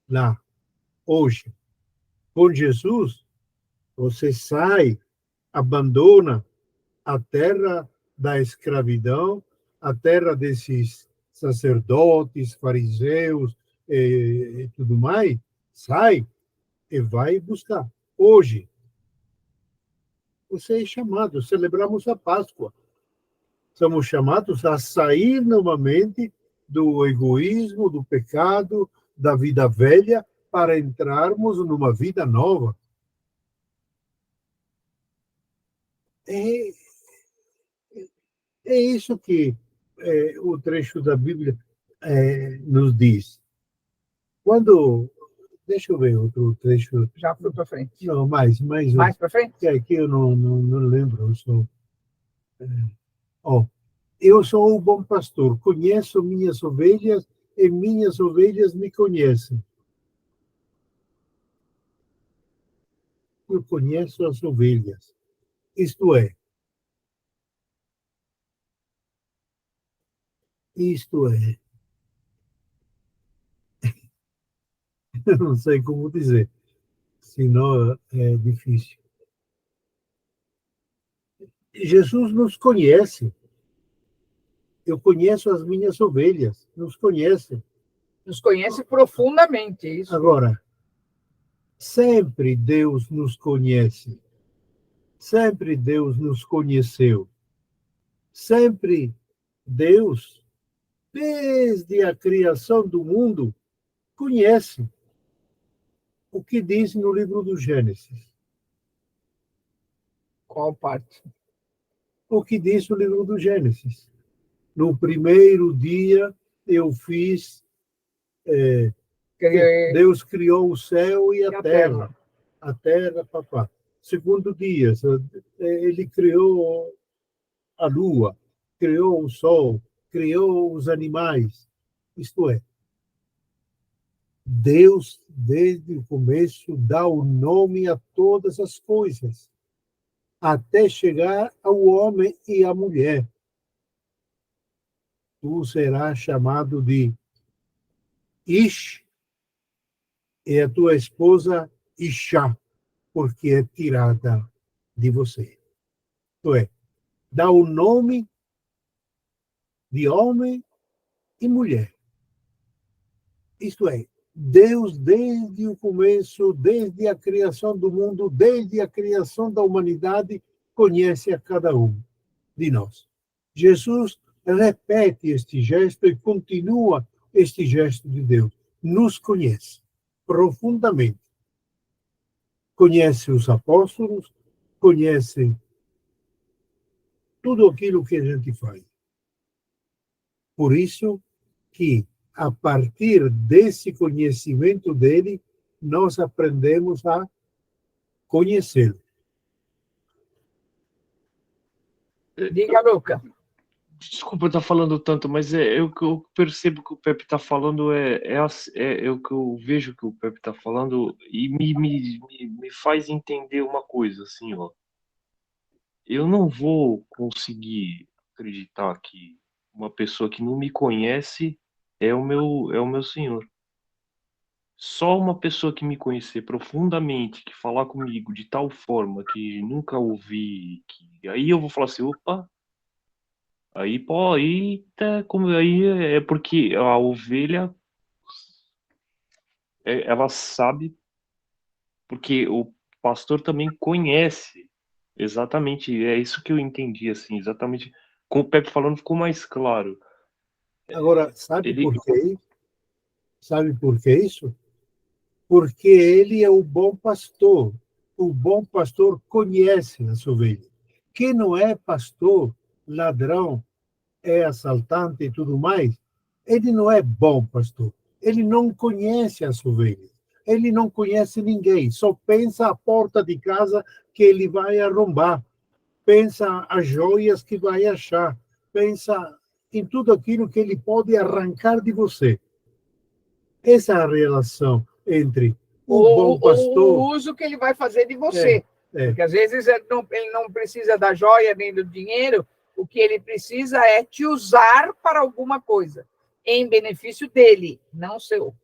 Lá, hoje. Com Jesus, você sai, abandona a terra da escravidão, a terra desses sacerdotes, fariseus e tudo mais, sai e vai buscar. Hoje, você é chamado, celebramos a Páscoa. Somos chamados a sair novamente do egoísmo, do pecado, da vida velha, para entrarmos numa vida nova. É isso que o trecho da Bíblia nos diz. Quando... Deixa eu ver outro trecho. Já foi para frente. Não, mais para frente? Que aqui eu não lembro. Ó, eu sou o bom pastor, conheço minhas ovelhas e minhas ovelhas me conhecem. Eu conheço as ovelhas. Isto é, eu não sei como dizer, senão é difícil. Jesus nos conhece. Eu conheço as minhas ovelhas, nos conhece. Nos conhece profundamente, isso. Agora, sempre Deus nos conhece. Sempre Deus nos conheceu. Sempre Deus, desde a criação do mundo, conhece o que diz no livro do Gênesis. Qual parte? O que diz no livro do Gênesis. No primeiro dia eu fiz... Deus criou o céu e a terra. A terra, papá. Segundo dia, ele criou a lua, criou o sol, criou os animais. Isto é, Deus, desde o começo, dá o nome a todas as coisas, até chegar ao homem e à mulher. Tu serás chamado de Ish, e a tua esposa Isha, porque é tirada de você. Isto é, dá o nome de homem e mulher. Isto é, Deus, desde o começo, desde a criação do mundo, desde a criação da humanidade, conhece a cada um de nós. Jesus repete este gesto e continua este gesto de Deus. Nos conhece profundamente. Conhece os apóstolos, conhece tudo aquilo que a gente faz. Por isso que, a partir desse conhecimento dele, nós aprendemos a conhecê-lo. Diga, Luca. Desculpa estar falando tanto, mas o que eu percebo que o Pepe está falando é o que eu vejo que o Pepe está falando e me faz entender uma coisa, assim, ó. Eu não vou conseguir acreditar que uma pessoa que não me conhece é o meu Senhor. Só uma pessoa que me conhecer profundamente, que falar comigo de tal forma que nunca ouvi, aí eu vou falar assim, opa, aí é porque a ovelha ela sabe, porque o pastor também conhece. Exatamente, é isso que eu entendi, assim, exatamente. Com o Pepe falando ficou mais claro. Agora, sabe por quê? Sabe por que isso? Porque ele é o bom pastor. O bom pastor conhece as ovelhas. Quem não é pastor, ladrão, é assaltante e tudo mais, ele não é bom pastor. Ele não conhece as ovelhas. Ele não conhece ninguém. Só pensa a porta de casa que ele vai arrombar. Pensa as joias que vai achar. Pensa em tudo aquilo que ele pode arrancar de você. Essa é a relação entre o bom pastor... O uso que ele vai fazer de você. Porque às vezes ele não precisa da joia nem do dinheiro, o que ele precisa é te usar para alguma coisa, em benefício dele, não seu.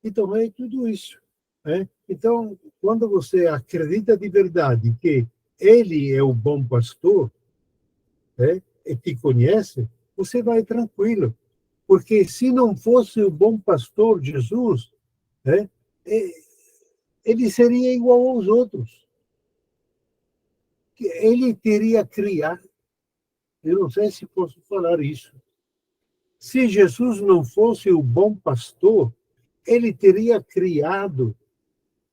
Então, é tudo isso. Né? Então, quando você acredita de verdade que ele é o bom pastor, né, e te conhece, você vai tranquilo. Porque se não fosse o bom pastor, Jesus, né, ele seria igual aos outros. Ele teria criado, eu não sei se posso falar isso, se Jesus não fosse o bom pastor, ele teria criado,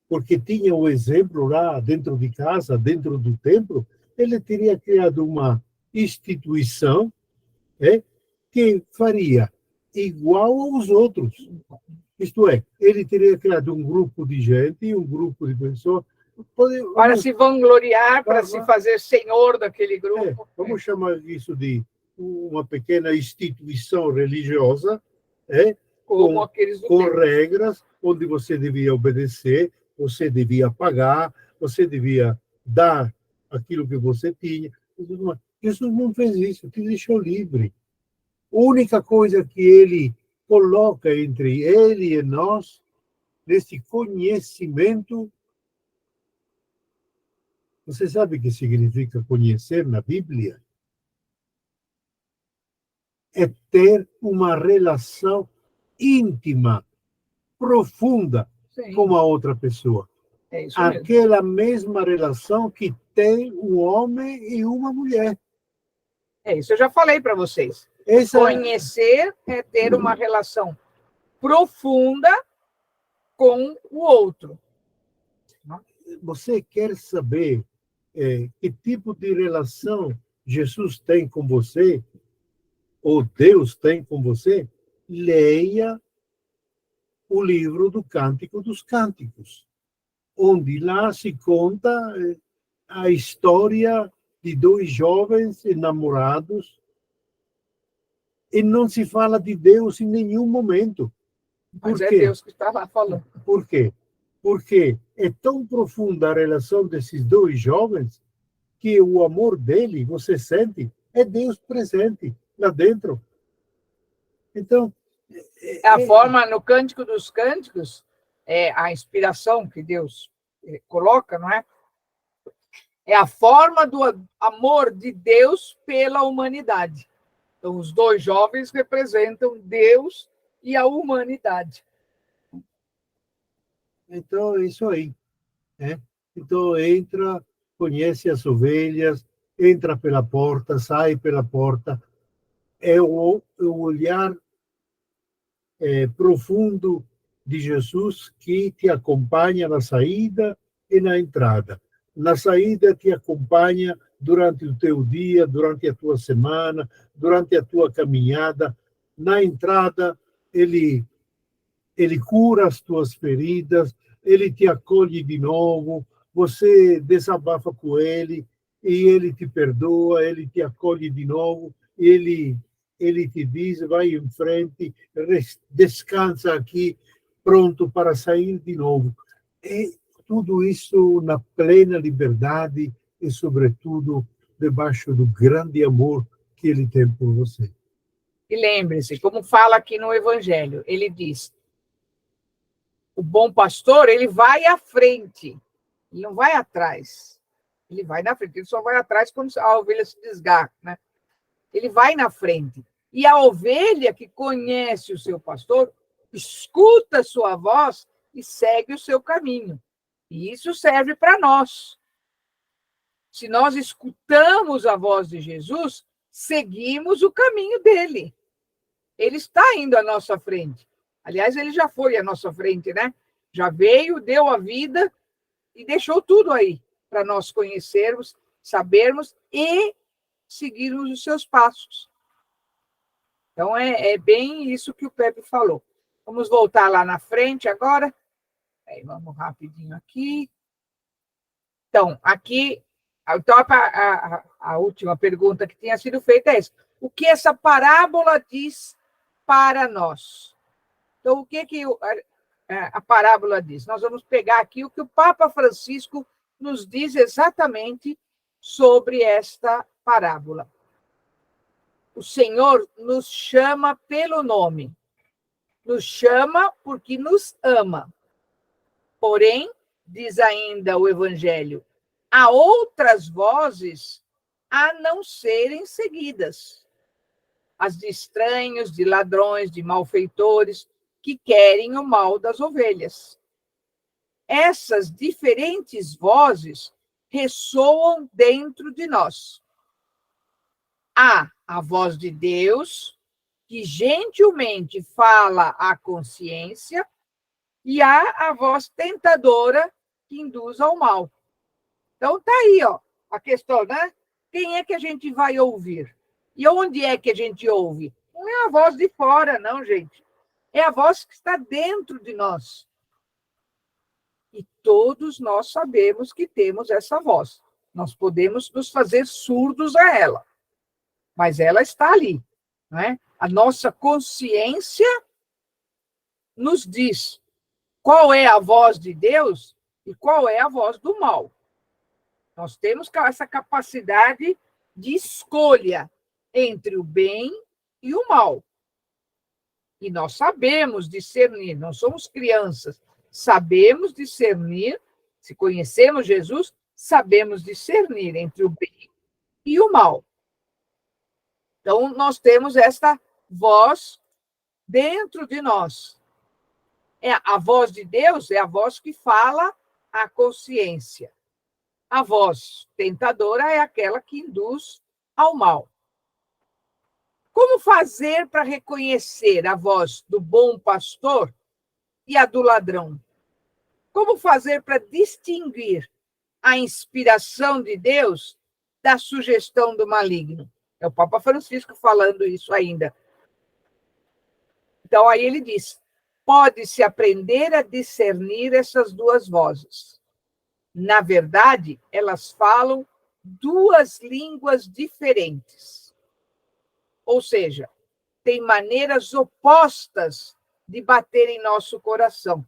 porque tinha o exemplo lá dentro de casa, dentro do templo, ele teria criado uma instituição, que faria igual aos outros. Isto é, ele teria criado um grupo de gente, um grupo de pessoas para se vangloriar, para se fazer senhor daquele grupo. Vamos chamar isso de uma pequena instituição religiosa, Como aqueles do com tempo. regras, onde você devia obedecer, você devia pagar, você devia dar aquilo que você tinha. Jesus não fez isso, te deixou livre. A única coisa que ele coloca entre ele e nós, nesse conhecimento. Você sabe o que significa conhecer na Bíblia? É ter uma relação íntima, profunda com a outra pessoa. É isso mesmo. Aquela mesma relação que tem um homem e uma mulher. É isso, eu já falei para vocês. Conhecer é ter uma relação profunda com o outro. Você quer saber que tipo de relação Jesus tem com você, ou Deus tem com você? Leia o livro do Cântico dos Cânticos, onde lá se conta a história de dois jovens enamorados e não se fala de Deus em nenhum momento. Mas é Deus que está lá falando. Por quê? Porque é tão profunda a relação desses dois jovens que o amor dele, você sente, é Deus presente lá dentro. Então, a forma no Cântico dos Cânticos, a inspiração que Deus coloca, não é? É a forma do amor de Deus pela humanidade. Então, os dois jovens representam Deus e a humanidade. Então, é isso aí. Então, entra, conhece as ovelhas, entra pela porta, sai pela porta. É o olhar profundo de Jesus que te acompanha na saída e na entrada. Na saída, te acompanha durante o teu dia, durante a tua semana, durante a tua caminhada. Na entrada, ele cura as tuas feridas, ele te acolhe de novo, você desabafa com ele, e ele te perdoa, ele te acolhe de novo, ele te diz, vai em frente, descansa aqui, pronto para sair de novo. E tudo isso na plena liberdade e, sobretudo, debaixo do grande amor que ele tem por você. E lembre-se, como fala aqui no Evangelho, ele diz, o bom pastor, ele vai à frente, ele não vai atrás. Ele vai na frente, ele só vai atrás quando a ovelha se desgarra, né? Ele vai na frente. E a ovelha que conhece o seu pastor, escuta a sua voz e segue o seu caminho. E isso serve para nós. Se nós escutamos a voz de Jesus, seguimos o caminho dele. Ele está indo à nossa frente. Aliás, ele já foi à nossa frente, né? Já veio, deu a vida e deixou tudo aí para nós conhecermos, sabermos e seguirmos os seus passos. Então, é bem isso que o Pepe falou. Vamos voltar lá na frente agora. Aí, vamos rapidinho aqui. Então, aqui, então, a última pergunta que tinha sido feita é essa. O que essa parábola diz para nós? Então, o que a parábola diz? Nós vamos pegar aqui o que o Papa Francisco nos diz exatamente sobre esta parábola. O Senhor nos chama pelo nome. Nos chama porque nos ama. Porém, diz ainda o Evangelho, há outras vozes a não serem seguidas. As de estranhos, de ladrões, de malfeitores, que querem o mal das ovelhas. Essas diferentes vozes ressoam dentro de nós. Há a voz de Deus, que gentilmente fala à consciência, e há a voz tentadora que induz ao mal. Então, está aí, ó, a questão, né? Quem é que a gente vai ouvir? E onde é que a gente ouve? Não é a voz de fora, não, gente. É a voz que está dentro de nós. E todos nós sabemos que temos essa voz. Nós podemos nos fazer surdos a ela, mas ela está ali, não é? A nossa consciência nos diz qual é a voz de Deus e qual é a voz do mal. Nós temos essa capacidade de escolha entre o bem e o mal. E nós sabemos discernir, não somos crianças, sabemos discernir, se conhecemos Jesus, sabemos discernir entre o bem e o mal. Então, nós temos esta voz dentro de nós. A voz de Deus é a voz que fala à consciência. A voz tentadora é aquela que induz ao mal. Como fazer para reconhecer a voz do bom pastor e a do ladrão? Como fazer para distinguir a inspiração de Deus da sugestão do maligno? É o Papa Francisco falando isso ainda. Então, aí ele diz, pode-se aprender a discernir essas duas vozes. Na verdade, elas falam duas línguas diferentes. Ou seja, tem maneiras opostas de bater em nosso coração.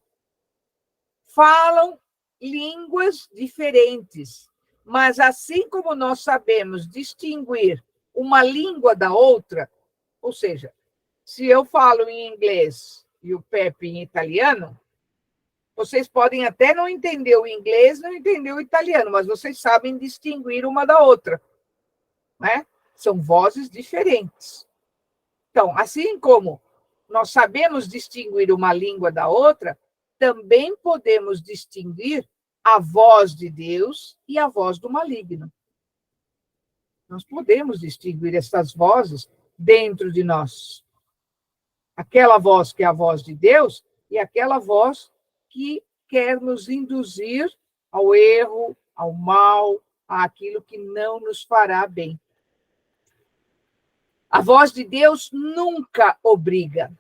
Falam línguas diferentes, mas assim como nós sabemos distinguir uma língua da outra, ou seja, se eu falo em inglês e o Pepe em italiano, vocês podem até não entender o inglês, não entender o italiano, mas vocês sabem distinguir uma da outra, né? São vozes diferentes. Então, assim como nós sabemos distinguir uma língua da outra, também podemos distinguir a voz de Deus e a voz do maligno. Nós podemos distinguir essas vozes dentro de nós. Aquela voz que é a voz de Deus e aquela voz que quer nos induzir ao erro, ao mal, àquilo que não nos fará bem. A voz de Deus nunca obriga.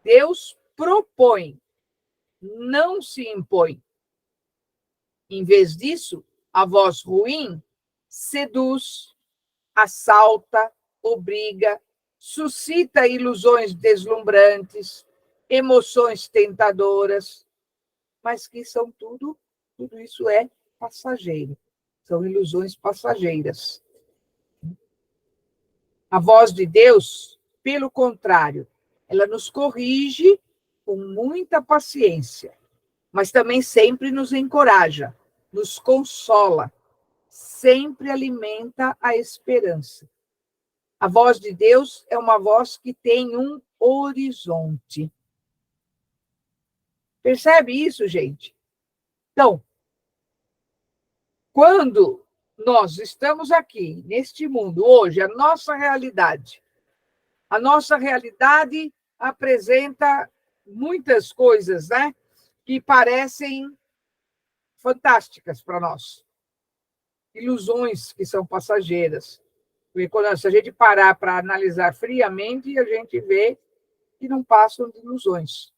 Deus propõe, não se impõe. Em vez disso, a voz ruim seduz, assalta, obriga, suscita ilusões deslumbrantes, emoções tentadoras, mas que são tudo isso é passageiro. São ilusões passageiras. A voz de Deus, pelo contrário, ela nos corrige com muita paciência, mas também sempre nos encoraja, nos consola, sempre alimenta a esperança. A voz de Deus é uma voz que tem um horizonte. Percebe isso, gente? Então, quando nós estamos aqui, neste mundo, hoje, a nossa realidade apresenta muitas coisas, né, que parecem fantásticas para nós. Ilusões que são passageiras. Porque se a gente parar para analisar friamente, a gente vê que não passam de ilusões.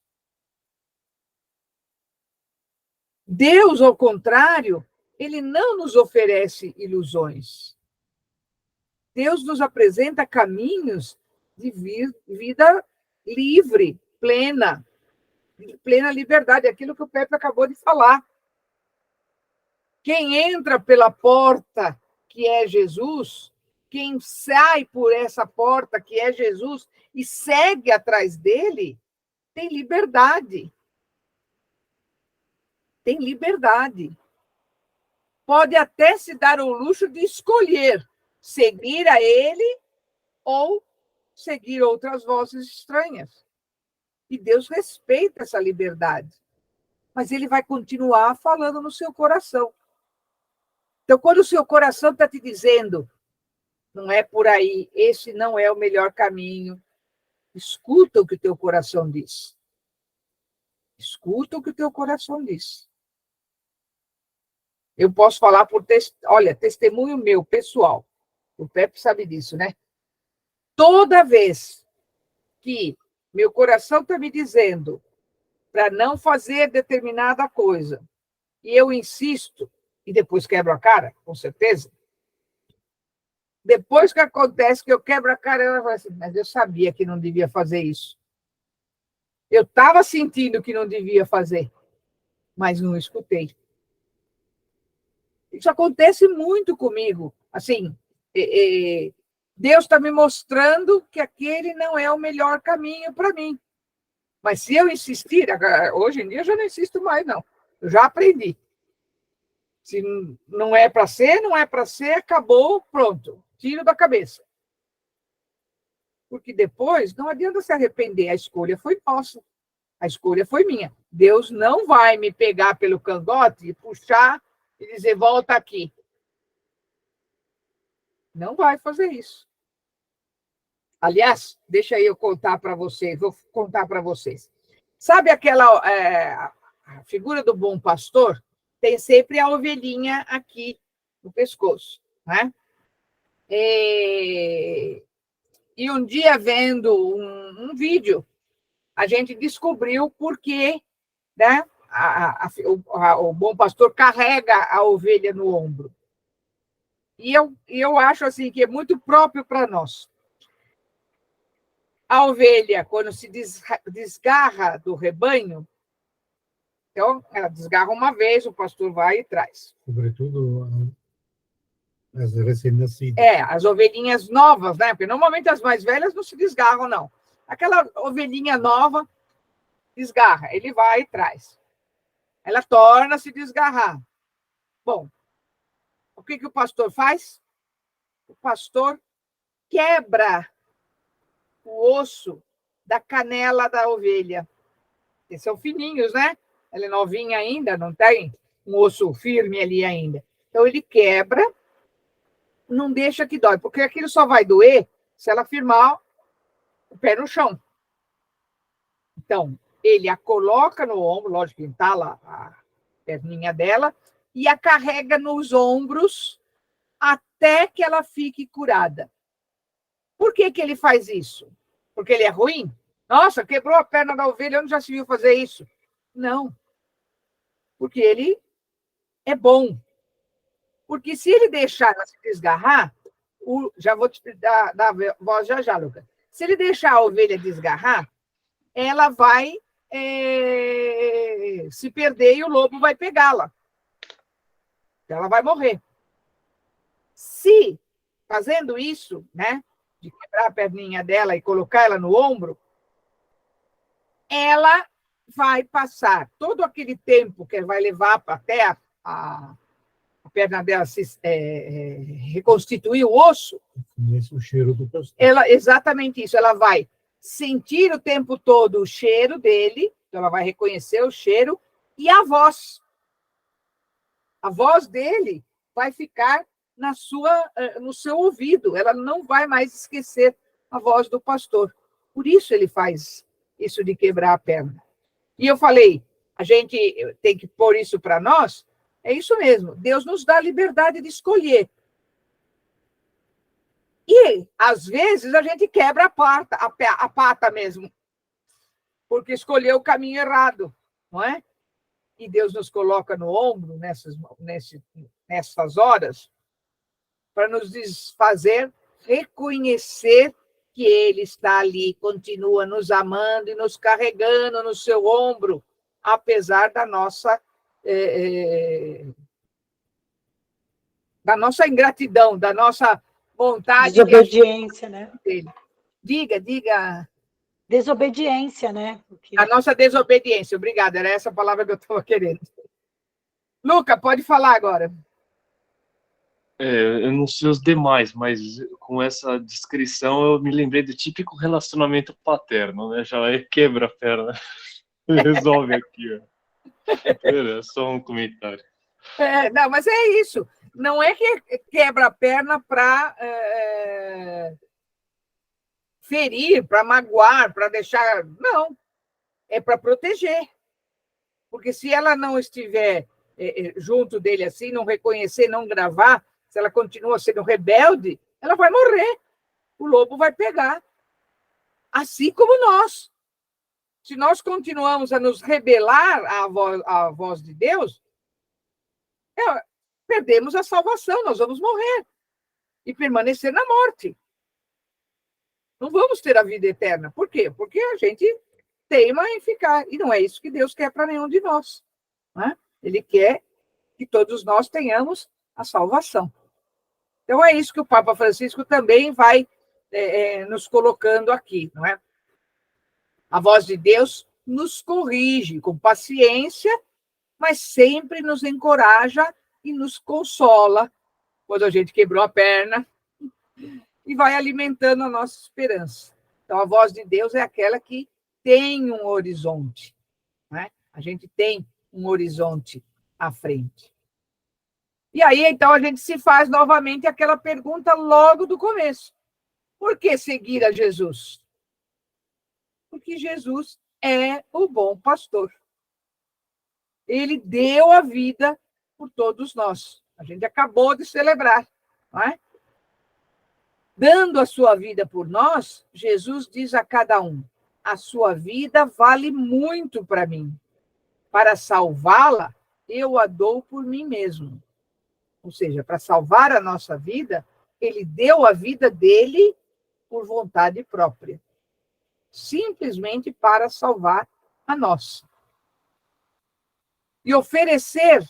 Deus, ao contrário, ele não nos oferece ilusões. Deus nos apresenta caminhos de vida livre, plena liberdade, aquilo que o Pepe acabou de falar. Quem entra pela porta, que é Jesus, quem sai por essa porta, que é Jesus, e segue atrás dele, tem liberdade. Tem liberdade. Pode até se dar o luxo de escolher seguir a ele ou seguir outras vozes estranhas. E Deus respeita essa liberdade. Mas ele vai continuar falando no seu coração. Então, quando o seu coração está te dizendo, não é por aí, esse não é o melhor caminho, escuta o que o teu coração diz. Escuta o que o teu coração diz. Eu posso falar por testemunho meu, pessoal. O Pepe sabe disso, né? Toda vez que meu coração está me dizendo para não fazer determinada coisa, e eu insisto, e depois quebro a cara, com certeza, depois que acontece que eu quebro a cara, ela fala assim, mas eu sabia que não devia fazer isso. Eu estava sentindo que não devia fazer, mas não escutei. Isso acontece muito comigo. Assim, Deus está me mostrando que aquele não é o melhor caminho para mim. Mas se eu insistir, hoje em dia eu já não insisto mais, não. Eu já aprendi. Se não é para ser, não é para ser, acabou, pronto. Tiro da cabeça. Porque depois não adianta se arrepender, a escolha foi nossa. A escolha foi minha. Deus não vai me pegar pelo cangote e puxar e dizer, volta aqui. Não vai fazer isso. Aliás, deixa eu contar para vocês, vou contar para vocês. Sabe aquela a figura do bom pastor? Tem sempre a ovelhinha aqui no pescoço, né? E um dia, vendo um vídeo, a gente descobriu por que, né, o bom pastor carrega a ovelha no ombro. E eu acho assim que é muito próprio para nós. A ovelha, quando se desgarra do rebanho, então ela desgarra uma vez, o pastor vai e traz. Sobretudo as recém-nascidas. As ovelhinhas novas, né? Porque normalmente as mais velhas não se desgarram, não. Aquela ovelhinha nova desgarra, ele vai e traz. Ela torna a se desgarrar. Bom, o que o pastor faz? O pastor quebra o osso da canela da ovelha. Eles são fininhos, né? Ela é novinha ainda, não tem um osso firme ali ainda. Então, ele quebra, não deixa que dói, porque aquilo só vai doer se ela firmar o pé no chão. Então, ele a coloca no ombro, lógico que entala a perninha dela, e a carrega nos ombros até que ela fique curada. Por que ele faz isso? Porque ele é ruim? Nossa, quebrou a perna da ovelha, onde já se viu fazer isso? Não. Porque ele é bom. Porque se ele deixar ela se desgarrar, já vou te dar a voz já, Lucas. Se ele deixar a ovelha desgarrar, ela vai se perder e o lobo vai pegá-la. Ela vai morrer. Se, fazendo isso, né, de quebrar a perninha dela e colocar ela no ombro, ela vai passar todo aquele tempo que vai levar até a perna dela se reconstituir o osso. Conhece o cheiro do pastor. Exatamente isso. Ela vai sentir o tempo todo o cheiro dele, então ela vai reconhecer o cheiro, e a voz. A voz dele vai ficar no seu ouvido. Ela não vai mais esquecer a voz do pastor. Por isso ele faz isso de quebrar a perna. E eu falei, a gente tem que pôr isso para nós. É isso mesmo. Deus nos dá a liberdade de escolher. E, às vezes, a gente quebra a pata mesmo, porque escolheu o caminho errado, não é? E Deus nos coloca no ombro nessas horas para nos fazer reconhecer que Ele está ali, continua nos amando e nos carregando no seu ombro, apesar da nossa ingratidão, da nossa vontade. Desobediência, né? Diga. Desobediência, né? Porque... A nossa desobediência, obrigada, era essa palavra que eu estava querendo. Luca, pode falar agora. Eu não sei os demais, mas com essa descrição eu me lembrei do típico relacionamento paterno, né? Já quebra a perna, resolve aqui, ó. É só um comentário. Não, mas é isso. Não é que quebra a perna para ferir, para magoar, para deixar... Não, é para proteger. Porque se ela não estiver junto dele assim, não reconhecer, não gravar, se ela continua sendo rebelde, ela vai morrer. O lobo vai pegar. Assim como nós. se nós continuamos a nos rebelar à voz de Deus, perdemos a salvação, nós vamos morrer e permanecer na morte. Não vamos ter a vida eterna. Por quê? Porque a gente teima em ficar. E não é isso que Deus quer para nenhum de nós. Né? Ele quer que todos nós tenhamos a salvação. Então, é isso que o Papa Francisco também vai nos colocando aqui. Não é? A voz de Deus nos corrige com paciência, mas sempre nos encoraja e nos consola quando a gente quebrou a perna, e vai alimentando a nossa esperança. Então, a voz de Deus é aquela que tem um horizonte. Né? A gente tem um horizonte à frente. E aí, então, a gente se faz novamente aquela pergunta logo do começo. Por que seguir a Jesus? Porque Jesus é o bom pastor. Ele deu a vida por todos nós. A gente acabou de celebrar, não é? Dando a sua vida por nós, Jesus diz a cada um: a sua vida vale muito para mim. Para salvá-la, eu a dou por mim mesmo. Ou seja, para salvar a nossa vida, ele deu a vida dele por vontade própria. Simplesmente para salvar a nossa. E oferecer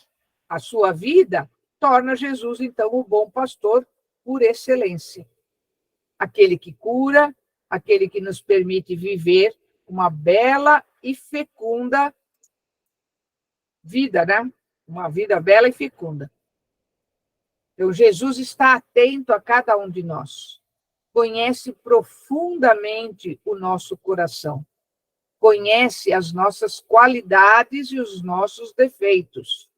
a sua vida torna Jesus, então, o bom pastor por excelência. Aquele que cura, aquele que nos permite viver uma bela e fecunda vida, né? Uma vida bela e fecunda. Então, Jesus está atento a cada um de nós. Conhece profundamente o nosso coração. Conhece as nossas qualidades e os nossos defeitos.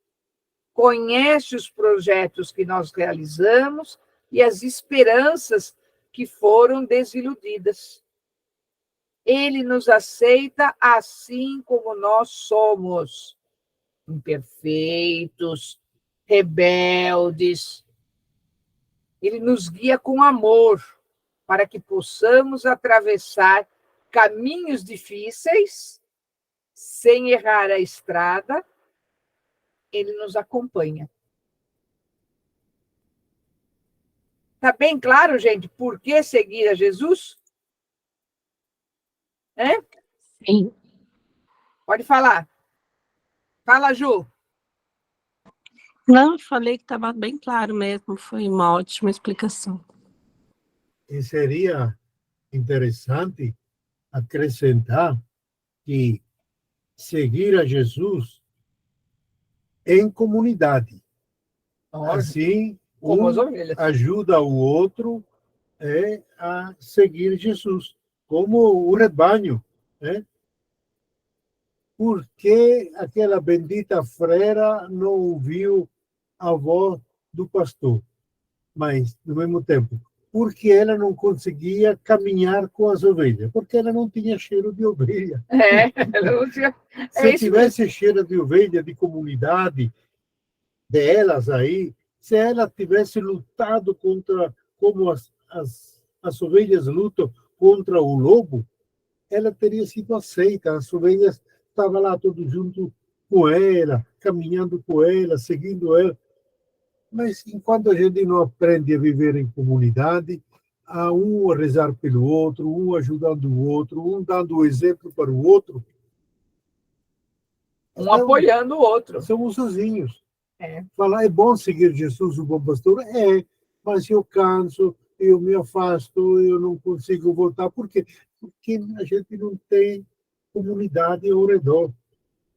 Conhece os projetos que nós realizamos e as esperanças que foram desiludidas. Ele nos aceita assim como nós somos, imperfeitos, rebeldes. Ele nos guia com amor para que possamos atravessar caminhos difíceis, sem errar a estrada. Ele nos acompanha. Está bem claro, gente, por que seguir a Jesus? Sim. Pode falar. Fala, Ju. Não, falei que estava bem claro mesmo, foi uma ótima explicação. E seria interessante acrescentar que seguir a Jesus em comunidade. Assim, como as um ovelhas. ajuda o outro a seguir Jesus, como o rebanho. Por que aquela bendita freira não ouviu a voz do pastor? Mas, no mesmo tempo, porque ela não conseguia caminhar com as ovelhas? Porque ela não tinha cheiro de ovelha. Se tivesse cheiro de ovelha, de comunidade, delas aí, se ela tivesse lutado contra, como as ovelhas lutam contra o lobo, ela teria sido aceita. As ovelhas estavam lá todos juntos com ela, caminhando com ela, seguindo ela. Mas enquanto a gente não aprende a viver em comunidade, a um a rezar pelo outro, um ajudando o outro, um dando o exemplo para o outro, um apoiando o outro. Somos sozinhos. Falar, é bom seguir Jesus, o bom pastor? Mas eu canso, eu me afasto, eu não consigo voltar. Por quê? Porque a gente não tem comunidade ao redor.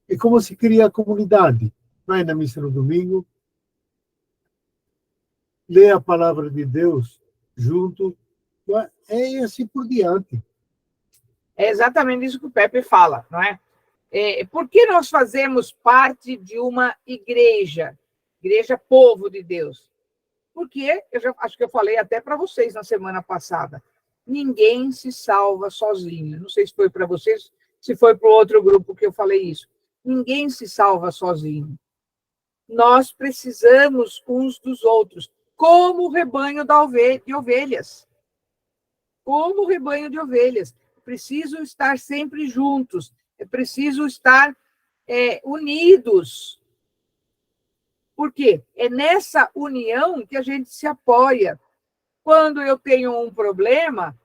E como se cria a comunidade? Vai na missa no domingo, lê a palavra de Deus junto, e assim por diante. É exatamente isso que o Pepe fala, não é? Por que nós fazemos parte de uma igreja povo de Deus? Porque, acho que eu falei até para vocês na semana passada, ninguém se salva sozinho. Não sei se foi para vocês, se foi para o outro grupo que eu falei isso. Ninguém se salva sozinho. Nós precisamos uns dos outros, como o rebanho de ovelhas. Como o rebanho de ovelhas. Precisam estar sempre juntos, É preciso estar unidos. Por quê? É nessa união que a gente se apoia. Quando eu tenho um problema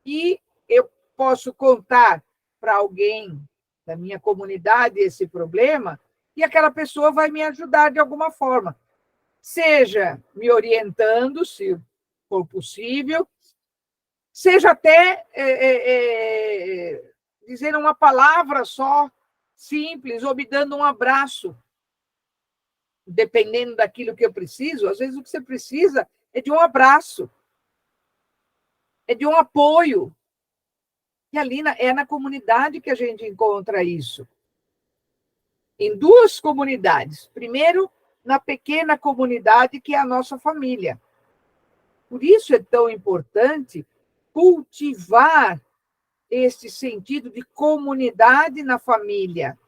e eu posso contar para alguém da minha comunidade esse problema, e aquela pessoa vai me ajudar de alguma forma. Seja me orientando, se for possível, seja até dizendo uma palavra só, simples, ou me dando um abraço, dependendo daquilo que eu preciso. Às vezes o que você precisa é de um abraço, é de um apoio. E ali é na comunidade que a gente encontra isso. Em duas comunidades. Primeiro, na pequena comunidade que é a nossa família. Por isso é tão importante cultivar esse sentido de comunidade na família.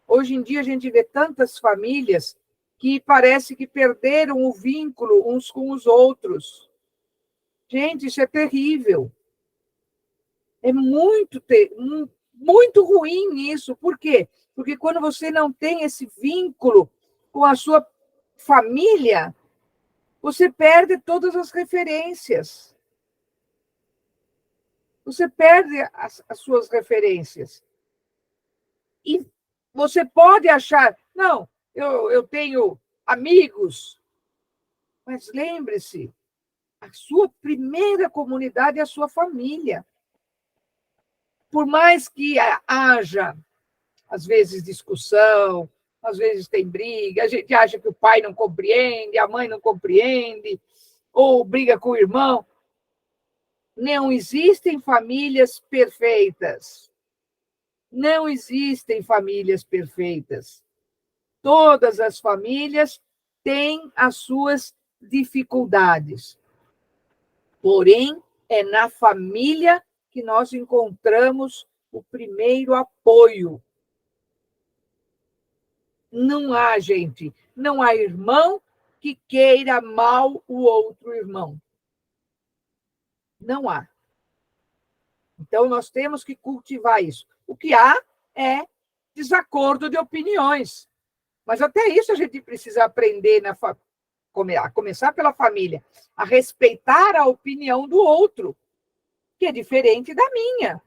Hoje em dia a gente vê tantas famílias que parece que perderam o vínculo uns com os outros. Gente, isso é terrível. É muito ruim isso. Por quê? Porque quando você não tem esse vínculo com a sua família, você perde todas as referências. Você perde as suas referências. E você pode achar, não, eu tenho amigos, mas lembre-se, a sua primeira comunidade é a sua família. Por mais que haja, às vezes, discussão, às vezes tem briga, a gente acha que o pai não compreende, a mãe não compreende, ou briga com o irmão. Não existem famílias perfeitas. Não existem famílias perfeitas. Todas as famílias têm as suas dificuldades. Porém, é na família que nós encontramos o primeiro apoio. Não há, gente, não há irmão que queira mal o outro irmão. Não há. Então, nós temos que cultivar isso. O que há é desacordo de opiniões. Mas até isso a gente precisa aprender, a começar pela família, a respeitar a opinião do outro, que é diferente da minha.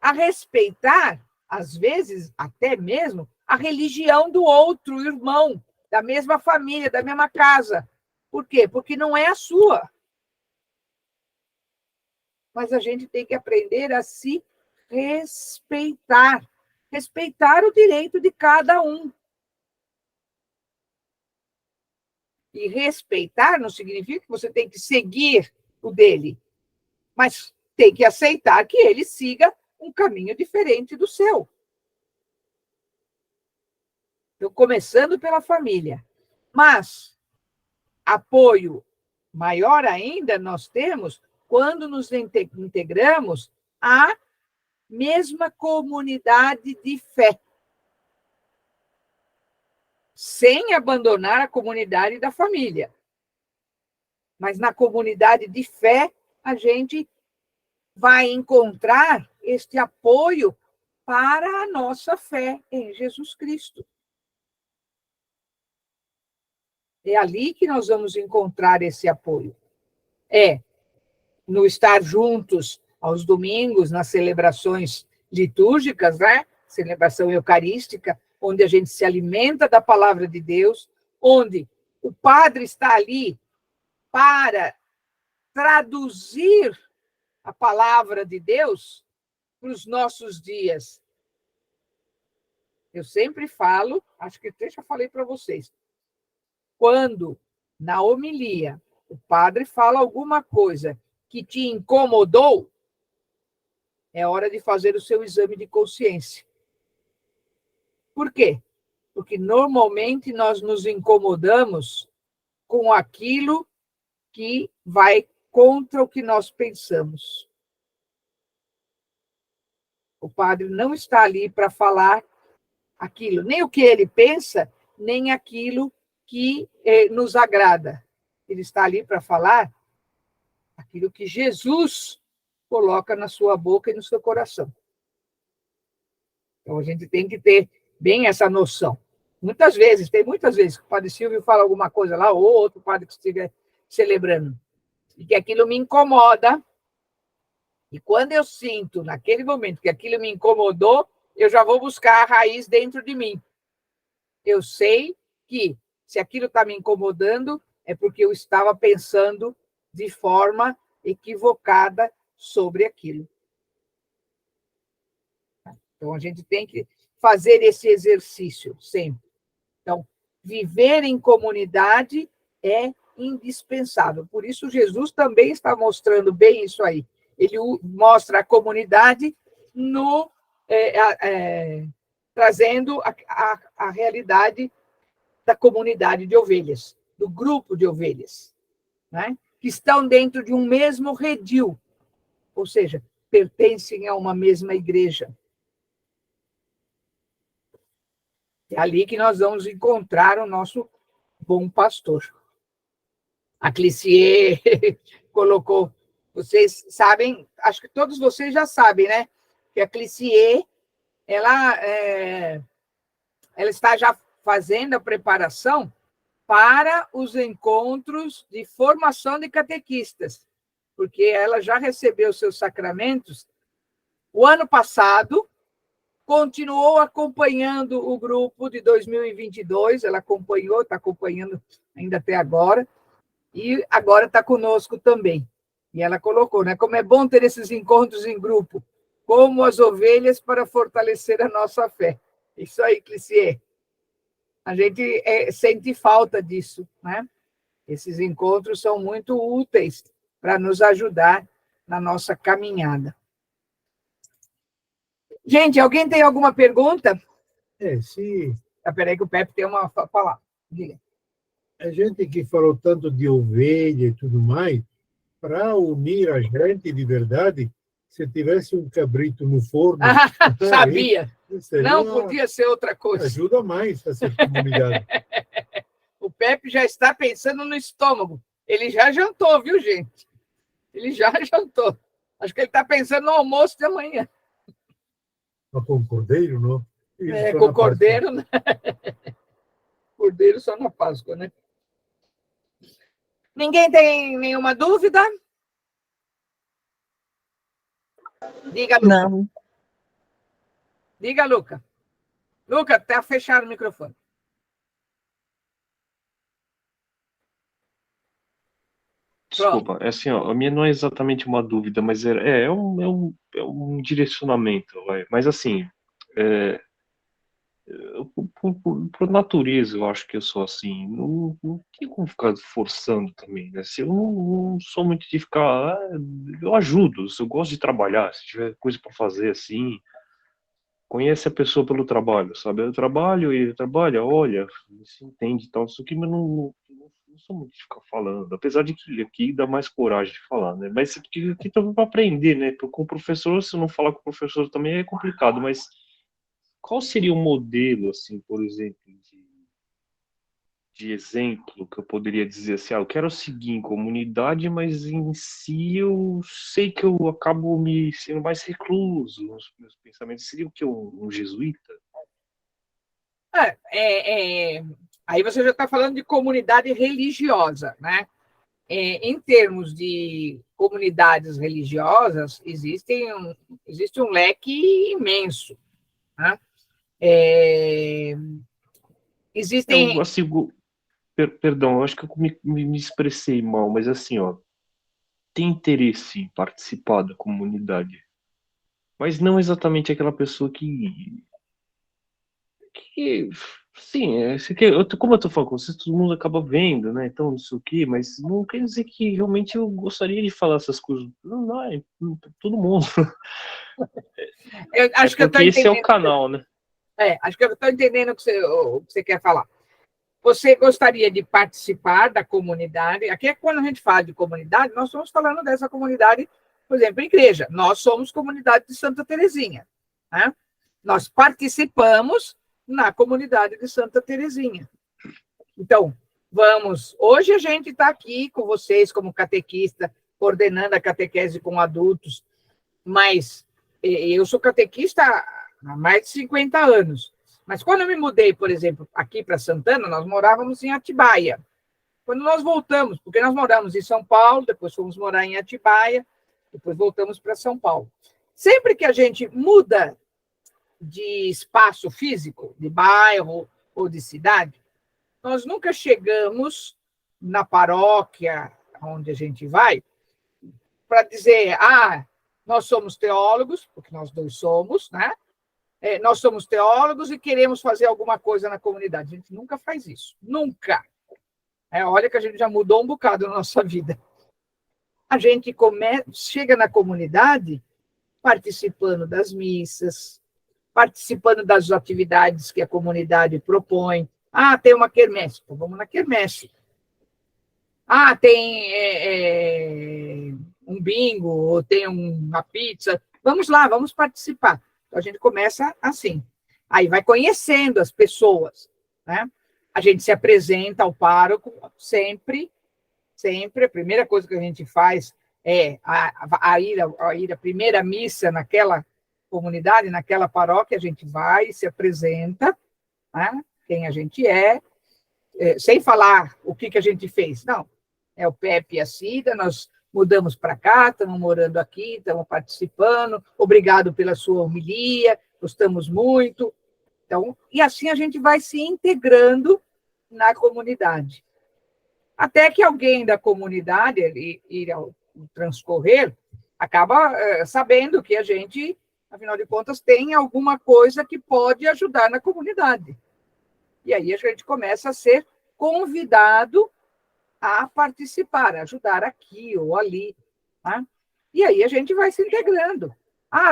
A respeitar, às vezes, até mesmo, a religião do outro irmão, da mesma família, da mesma casa. Por quê? Porque não é a sua. Mas a gente tem que aprender a se respeitar. Respeitar o direito de cada um. E respeitar não significa que você tem que seguir o dele, mas tem que aceitar que ele siga um caminho diferente do seu. Então, começando pela família. Mas apoio maior ainda nós temos quando nos integramos à mesma comunidade de fé, sem abandonar a comunidade da família. Mas na comunidade de fé, a gente vai encontrar este apoio para a nossa fé em Jesus Cristo. É ali que nós vamos encontrar esse apoio. É no estar juntos aos domingos, nas celebrações litúrgicas, né? Celebração eucarística, onde a gente se alimenta da palavra de Deus, onde o padre está ali para traduzir a palavra de Deus para os nossos dias. Eu sempre falo, acho que até já falei para vocês, quando na homilia o padre fala alguma coisa que te incomodou, é hora de fazer o seu exame de consciência. Por quê? Porque normalmente nós nos incomodamos com aquilo que vai contra o que nós pensamos. O padre não está ali para falar aquilo, nem o que ele pensa, nem aquilo que nos agrada. Ele está ali para falar aquilo que Jesus coloca na sua boca e no seu coração. Então, a gente tem que ter bem essa noção. Tem muitas vezes que o padre Silvio fala alguma coisa lá, ou outro padre que estiver celebrando, e que aquilo me incomoda, e quando eu sinto, naquele momento, que aquilo me incomodou, eu já vou buscar a raiz dentro de mim. Eu sei que, se aquilo está me incomodando, é porque eu estava pensando de forma equivocada sobre aquilo. Então, a gente tem que fazer esse exercício sempre. Então, viver em comunidade é indispensável. Por isso, Jesus também está mostrando bem isso aí. Ele mostra a comunidade trazendo a realidade da comunidade de ovelhas, do grupo de ovelhas, né? Que estão dentro de um mesmo redil, ou seja, pertencem a uma mesma igreja. É ali que nós vamos encontrar o nosso bom pastor. A Clissier colocou, vocês sabem, acho que todos vocês já sabem, né? Que a Clissier, ela está já fazendo a preparação para os encontros de formação de catequistas, porque ela já recebeu seus sacramentos o ano passado, continuou acompanhando o grupo de 2022, ela acompanhou, está acompanhando ainda até agora, e agora está conosco também. E ela colocou, né? Como é bom ter esses encontros em grupo, como as ovelhas para fortalecer a nossa fé. Isso aí, Clissier. A gente sente falta disso, né? Esses encontros são muito úteis para nos ajudar na nossa caminhada. Gente, alguém tem alguma pergunta? Sim. Espera aí que o Pepe tem uma palavra. Diga. A gente que falou tanto de ovelha e tudo mais, para unir a gente de verdade, se tivesse um cabrito no forno... Sabia! Seria, não podia ser outra coisa. Ajuda mais essa comunidade. O Pepe já está pensando no estômago. Ele já jantou, viu, gente? Ele já jantou. Acho que ele está pensando no almoço de amanhã. Com cordeiro, não? Com cordeiro, né? Cordeiro só na Páscoa, né? Ninguém tem nenhuma dúvida? Diga, Luca. Não. Diga, Luca. Luca, está fechado o microfone. Desculpa, é assim, ó, a minha não é exatamente uma dúvida, mas é um direcionamento, vai. Mas assim, por natureza, eu acho que eu sou assim. Não tem como ficar forçando também, né? Se eu não sou muito de ficar. Eu ajudo, se eu gosto de trabalhar, se tiver coisa para fazer assim. Conhece a pessoa pelo trabalho, sabe? Eu trabalho e ele trabalha, olha, se entende e tal, isso aqui, mas não sou muito de ficar falando, apesar de que aqui dá mais coragem de falar, né? Mas aqui também para aprender, né? Com o professor, se não falar com o professor também é complicado, mas qual seria um modelo, assim, por exemplo, de exemplo que eu poderia dizer assim, eu quero seguir em comunidade, mas em si eu sei que eu acabo me sendo mais recluso, os meus pensamentos seriam o que um jesuíta? Aí você já está falando de comunidade religiosa, né? Em termos de comunidades religiosas, existe um leque imenso, né? Existem... Perdão, eu acho que eu me expressei mal, mas assim, ó, tem interesse em participar da comunidade, mas não exatamente aquela pessoa que sim, como eu tô falando com vocês, todo mundo acaba vendo, né, então não sei o quê, mas não quer dizer que realmente eu gostaria de falar essas coisas, não é todo mundo. Eu acho que eu tô entendendo. Esse é o canal, né? Acho que eu estou entendendo o que você quer falar. Você gostaria de participar da comunidade? Aqui é quando a gente fala de comunidade, nós estamos falando dessa comunidade, por exemplo, igreja. Nós somos comunidade de Santa Teresinha, né? Nós participamos na comunidade de Santa Teresinha. Então, hoje a gente está aqui com vocês como catequista, coordenando a catequese com adultos. Mas eu sou catequista há mais de 50 anos. Mas quando eu me mudei, por exemplo, aqui para Santana, nós morávamos em Atibaia. Quando nós voltamos, porque nós moramos em São Paulo, depois fomos morar em Atibaia, depois voltamos para São Paulo. Sempre que a gente muda de espaço físico, de bairro ou de cidade, nós nunca chegamos na paróquia onde a gente vai para dizer, nós somos teólogos, porque nós dois somos, né? Nós somos teólogos e queremos fazer alguma coisa na comunidade. A gente nunca faz isso, nunca. Olha que a gente já mudou um bocado na nossa vida. A gente chega na comunidade participando das missas, participando das atividades que a comunidade propõe. Tem uma quermesse, então vamos na quermesse. Tem um bingo, ou tem uma pizza, vamos lá, vamos participar. Então, a gente começa assim. Aí vai conhecendo as pessoas, né? A gente se apresenta ao pároco sempre, a primeira coisa que a gente faz é ir à primeira missa naquela comunidade, naquela paróquia, a gente vai, se apresenta, né? Quem a gente sem falar o que a gente fez. Não, é o Pepe e a Cida, nós mudamos para cá, estamos morando aqui, estamos participando, obrigado pela sua homilia, gostamos muito. Então, e assim a gente vai se integrando na comunidade. Até que alguém da comunidade, ir ao transcorrer, acaba sabendo que a gente, afinal de contas, tem alguma coisa que pode ajudar na comunidade. E aí a gente começa a ser convidado a participar, a ajudar aqui ou ali. Tá? E aí a gente vai se integrando.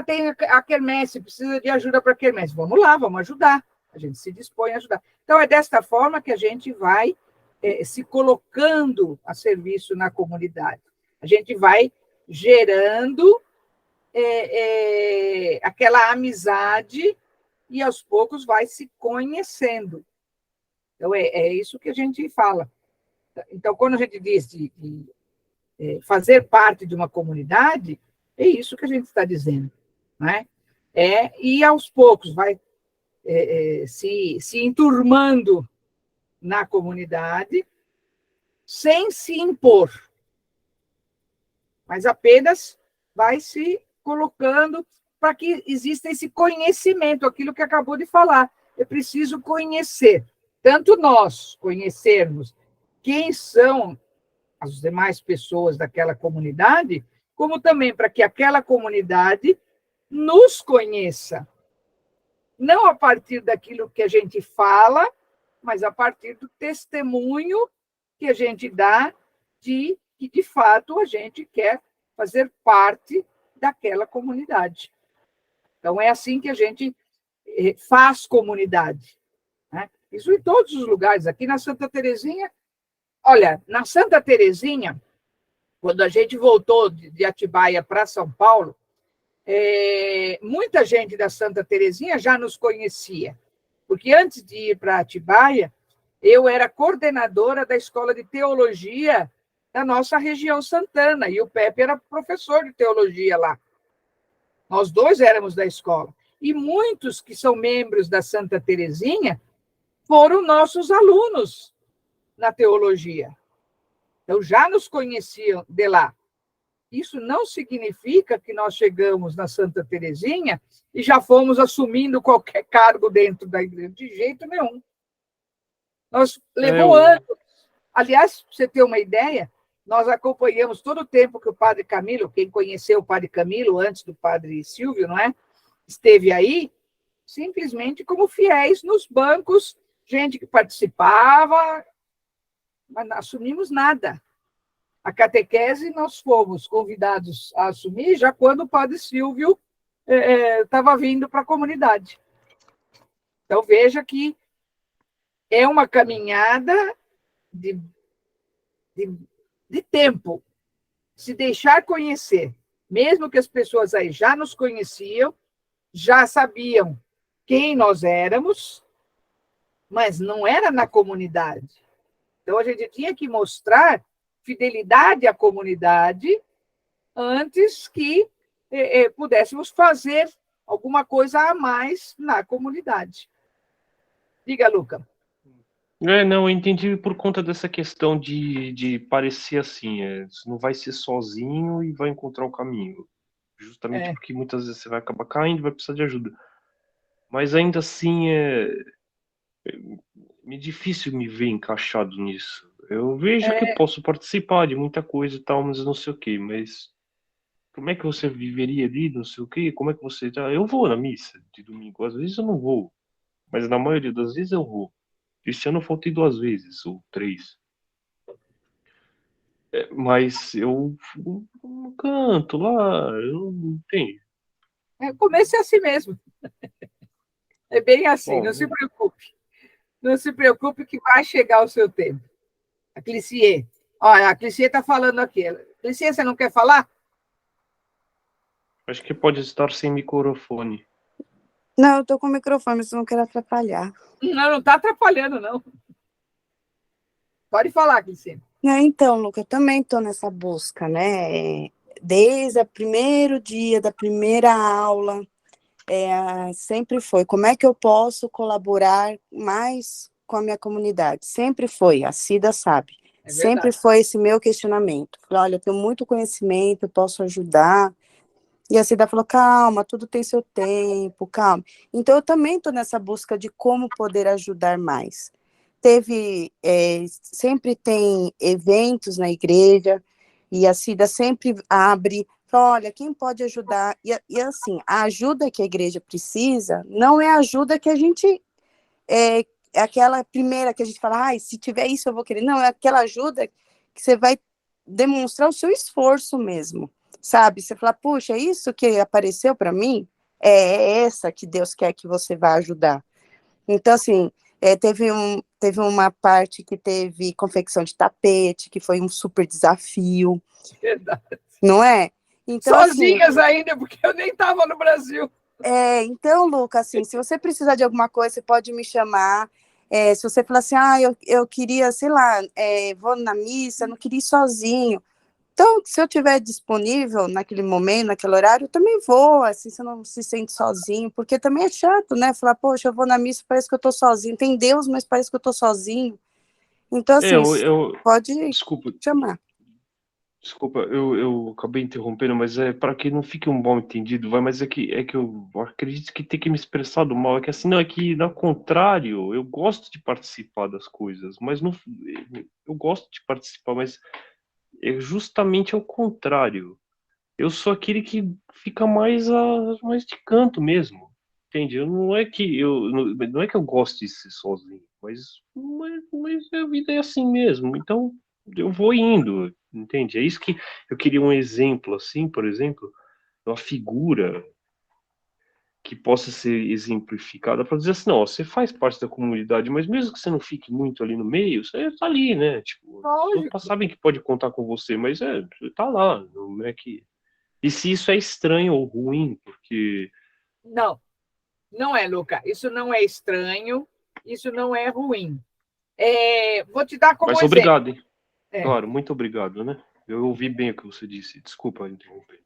Tem a quermesse, precisa de ajuda para a quermesse. Vamos lá, vamos ajudar. A gente se dispõe a ajudar. Então, é desta forma que a gente vai se colocando a serviço na comunidade. A gente vai gerando aquela amizade e, aos poucos, vai se conhecendo. Então, é isso que a gente fala. Então, quando a gente diz de fazer parte de uma comunidade, é isso que a gente está dizendo. Né? E, aos poucos, vai se enturmando na comunidade, sem se impor, mas apenas vai se colocando para que exista esse conhecimento, aquilo que acabou de falar. É preciso conhecer, tanto nós conhecermos quem são as demais pessoas daquela comunidade, como também para que aquela comunidade nos conheça. Não a partir daquilo que a gente fala, mas a partir do testemunho que a gente dá de que, de fato, a gente quer fazer parte daquela comunidade. Então, é assim que a gente faz comunidade. Né? Isso em todos os lugares. Aqui na Santa Terezinha, olha, na Santa Terezinha, quando a gente voltou de Atibaia para São Paulo, muita gente da Santa Terezinha já nos conhecia, porque antes de ir para Atibaia, eu era coordenadora da Escola de Teologia da nossa região Santana, e o Pepe era professor de teologia lá. Nós dois éramos da escola. E muitos que são membros da Santa Terezinha foram nossos alunos na teologia. Então, já nos conheciam de lá. Isso não significa que nós chegamos na Santa Terezinha e já fomos assumindo qualquer cargo dentro da igreja, de jeito nenhum. Nós levou anos. Aliás, para você ter uma ideia, nós acompanhamos todo o tempo que o padre Camilo, quem conheceu o padre Camilo antes do padre Silvio, não é? Esteve aí, simplesmente como fiéis nos bancos, gente que participava, mas não assumimos nada. A catequese nós fomos convidados a assumir já quando o padre Silvio estava vindo para a comunidade. Então, veja que é uma caminhada de tempo, se deixar conhecer, mesmo que as pessoas aí já nos conheciam, já sabiam quem nós éramos, mas não era na comunidade. Então, a gente tinha que mostrar fidelidade à comunidade antes que pudéssemos fazer alguma coisa a mais na comunidade. Diga, Luca. Não, eu entendi por conta dessa questão de parecer assim, você não vai ser sozinho e vai encontrar o caminho. Justamente porque muitas vezes você vai acabar caindo e vai precisar de ajuda. Mas ainda assim, é difícil me ver encaixado nisso. Eu vejo que eu posso participar de muita coisa e tal, mas não sei o quê. Mas como é que você viveria ali, não sei o quê? Como é que você... Eu vou na missa de domingo. Às vezes eu não vou, mas na maioria das vezes eu vou. Esse ano eu faltei 2 vezes, ou 3. Mas eu canto lá, eu não tenho. Comece assim mesmo. É bem assim, Bom, não se preocupe. Não se preocupe que vai chegar o seu tempo. A Clicier. Olha, a Clicier está falando aqui. Clicier, você não quer falar? acho que pode estar sem microfone. Não, eu estou com o microfone, mas eu não quero atrapalhar. Não está atrapalhando, não. Pode falar, Clicier. Então, Luca, eu também estou nessa busca, né? Desde o primeiro dia da primeira aula, sempre foi, como é que eu posso colaborar mais com a minha comunidade? Sempre foi, a Cida sabe. Sempre foi esse meu questionamento. Falei, olha, eu tenho muito conhecimento, eu posso ajudar. E a Cida falou, calma, tudo tem seu tempo, calma. Então, eu também estou nessa busca de como poder ajudar mais. Sempre tem eventos na igreja, e a Cida sempre abre, fala, olha, quem pode ajudar? E assim, a ajuda que a igreja precisa não é a ajuda que a gente... É aquela primeira que a gente fala, se tiver isso eu vou querer. Não, é aquela ajuda que você vai demonstrar o seu esforço mesmo, sabe? Você fala, puxa, é isso que apareceu para mim? É essa que Deus quer que você vá ajudar. Então, assim, teve uma parte que teve confecção de tapete, que foi um super desafio. Verdade. Não é? Então, sozinhas assim, ainda, porque eu nem estava no Brasil. Então, Luca, assim, se você precisar de alguma coisa, você pode me chamar. Se você falar assim, eu queria, sei lá, vou na missa, não queria ir sozinho. Então, se eu estiver disponível naquele momento, naquele horário, eu também vou, assim, você não se sente sozinho, porque também é chato, né? Falar, poxa, eu vou na missa, parece que eu estou sozinho. Tem Deus, mas parece que eu estou sozinho. Então, assim, pode chamar. Desculpa, eu acabei interrompendo, mas para que não fique um mal entendido, mas é que eu acredito que tem que me expressar do mal, é que assim, não, é que, ao contrário, eu gosto de participar das coisas, mas não, eu gosto de participar, mas é justamente ao contrário. Eu sou aquele que fica mais de canto mesmo, entende? Não é que eu gosto de ser sozinho, mas a vida é assim mesmo, então eu vou indo, entende? É isso que eu queria um exemplo, assim, por exemplo, uma figura que possa ser exemplificada para dizer assim, não, você faz parte da comunidade, mas mesmo que você não fique muito ali no meio, você tá ali, né? Tipo, as pessoas sabem que pode contar com você, mas você tá lá, não é que... E se isso é estranho ou ruim, porque... Não é, Luca, isso não é estranho, isso não é ruim. Vou te dar como exemplo. Mas obrigado, hein? Claro, muito obrigado, né? Eu ouvi bem o que você disse, desculpa interromper.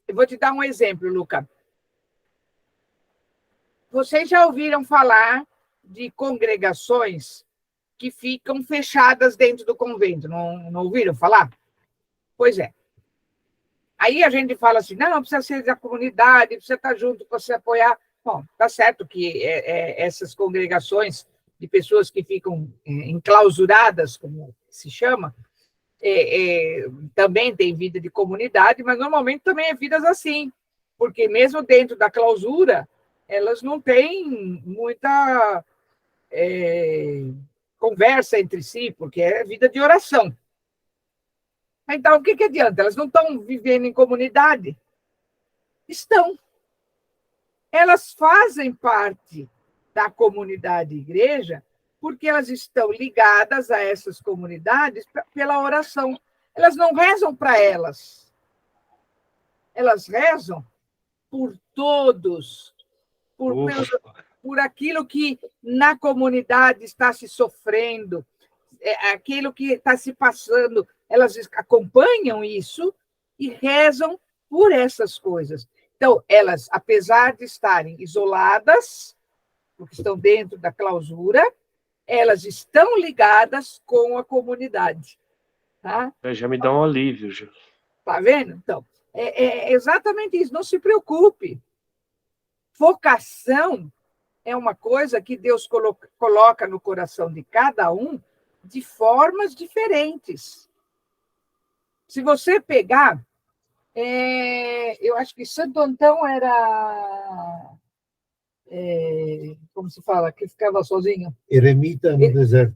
Eu vou te dar um exemplo, Luca. Vocês já ouviram falar de congregações que ficam fechadas dentro do convento, não ouviram falar? Pois é. Aí a gente fala assim, não, precisa ser da comunidade, precisa estar junto para se apoiar. Bom, tá certo que essas congregações de pessoas que ficam enclausuradas, como se chama, também tem vida de comunidade, mas normalmente também é vidas assim, porque mesmo dentro da clausura, elas não têm muita conversa entre si, porque é vida de oração. Então, o que adianta? Elas não estão vivendo em comunidade? Estão. Elas fazem parte da comunidade igreja porque elas estão ligadas a essas comunidades pela oração. Elas não rezam para elas. Elas rezam por todos, por aquilo que na comunidade está se sofrendo, aquilo que está se passando. Elas acompanham isso e rezam por essas coisas. Então, elas, apesar de estarem isoladas, porque estão dentro da clausura, elas estão ligadas com a comunidade. Tá? Já me dá um alívio, já. Tá vendo? Então, é exatamente isso. Não se preocupe. Vocação é uma coisa que Deus coloca no coração de cada um de formas diferentes. Se você pegar, eu acho que Santo Antão era... como se fala? Que ficava sozinho? Eremita no deserto.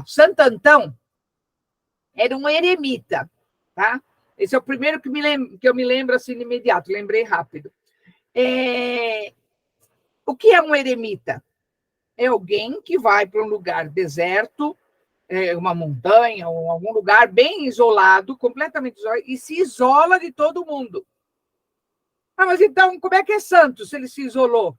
Santo Antão era um eremita, tá? Esse é o primeiro que eu me lembro assim de imediato, lembrei rápido. O que é um eremita? É alguém que vai para um lugar deserto, uma montanha, ou algum lugar bem isolado, completamente isolado, e se isola de todo mundo. Mas então, como é que é santo se ele se isolou?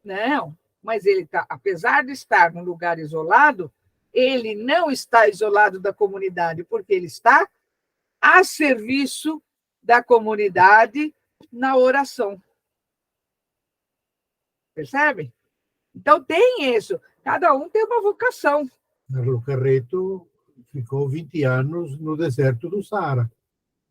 Não, mas ele está, apesar de estar num lugar isolado, ele não está isolado da comunidade, porque ele está a serviço da comunidade na oração. Percebe? Então, tem isso. Cada um tem uma vocação. Carlo Carreto ficou 20 anos no deserto do Saara.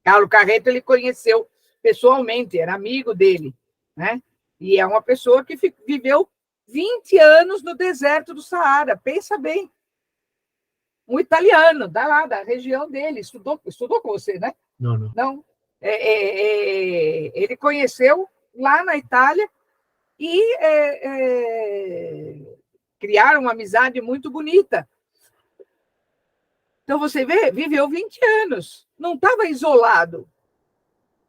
Carlo Carreto ele conheceu pessoalmente, era amigo dele, né? E é uma pessoa que viveu 20 anos no deserto do Saara. Pensa bem. Um italiano, da região dele. Estudou com você, né? Não. Não. Ele conheceu lá na Itália e criaram uma amizade muito bonita. Então, você vê, viveu 20 anos. Não estava isolado.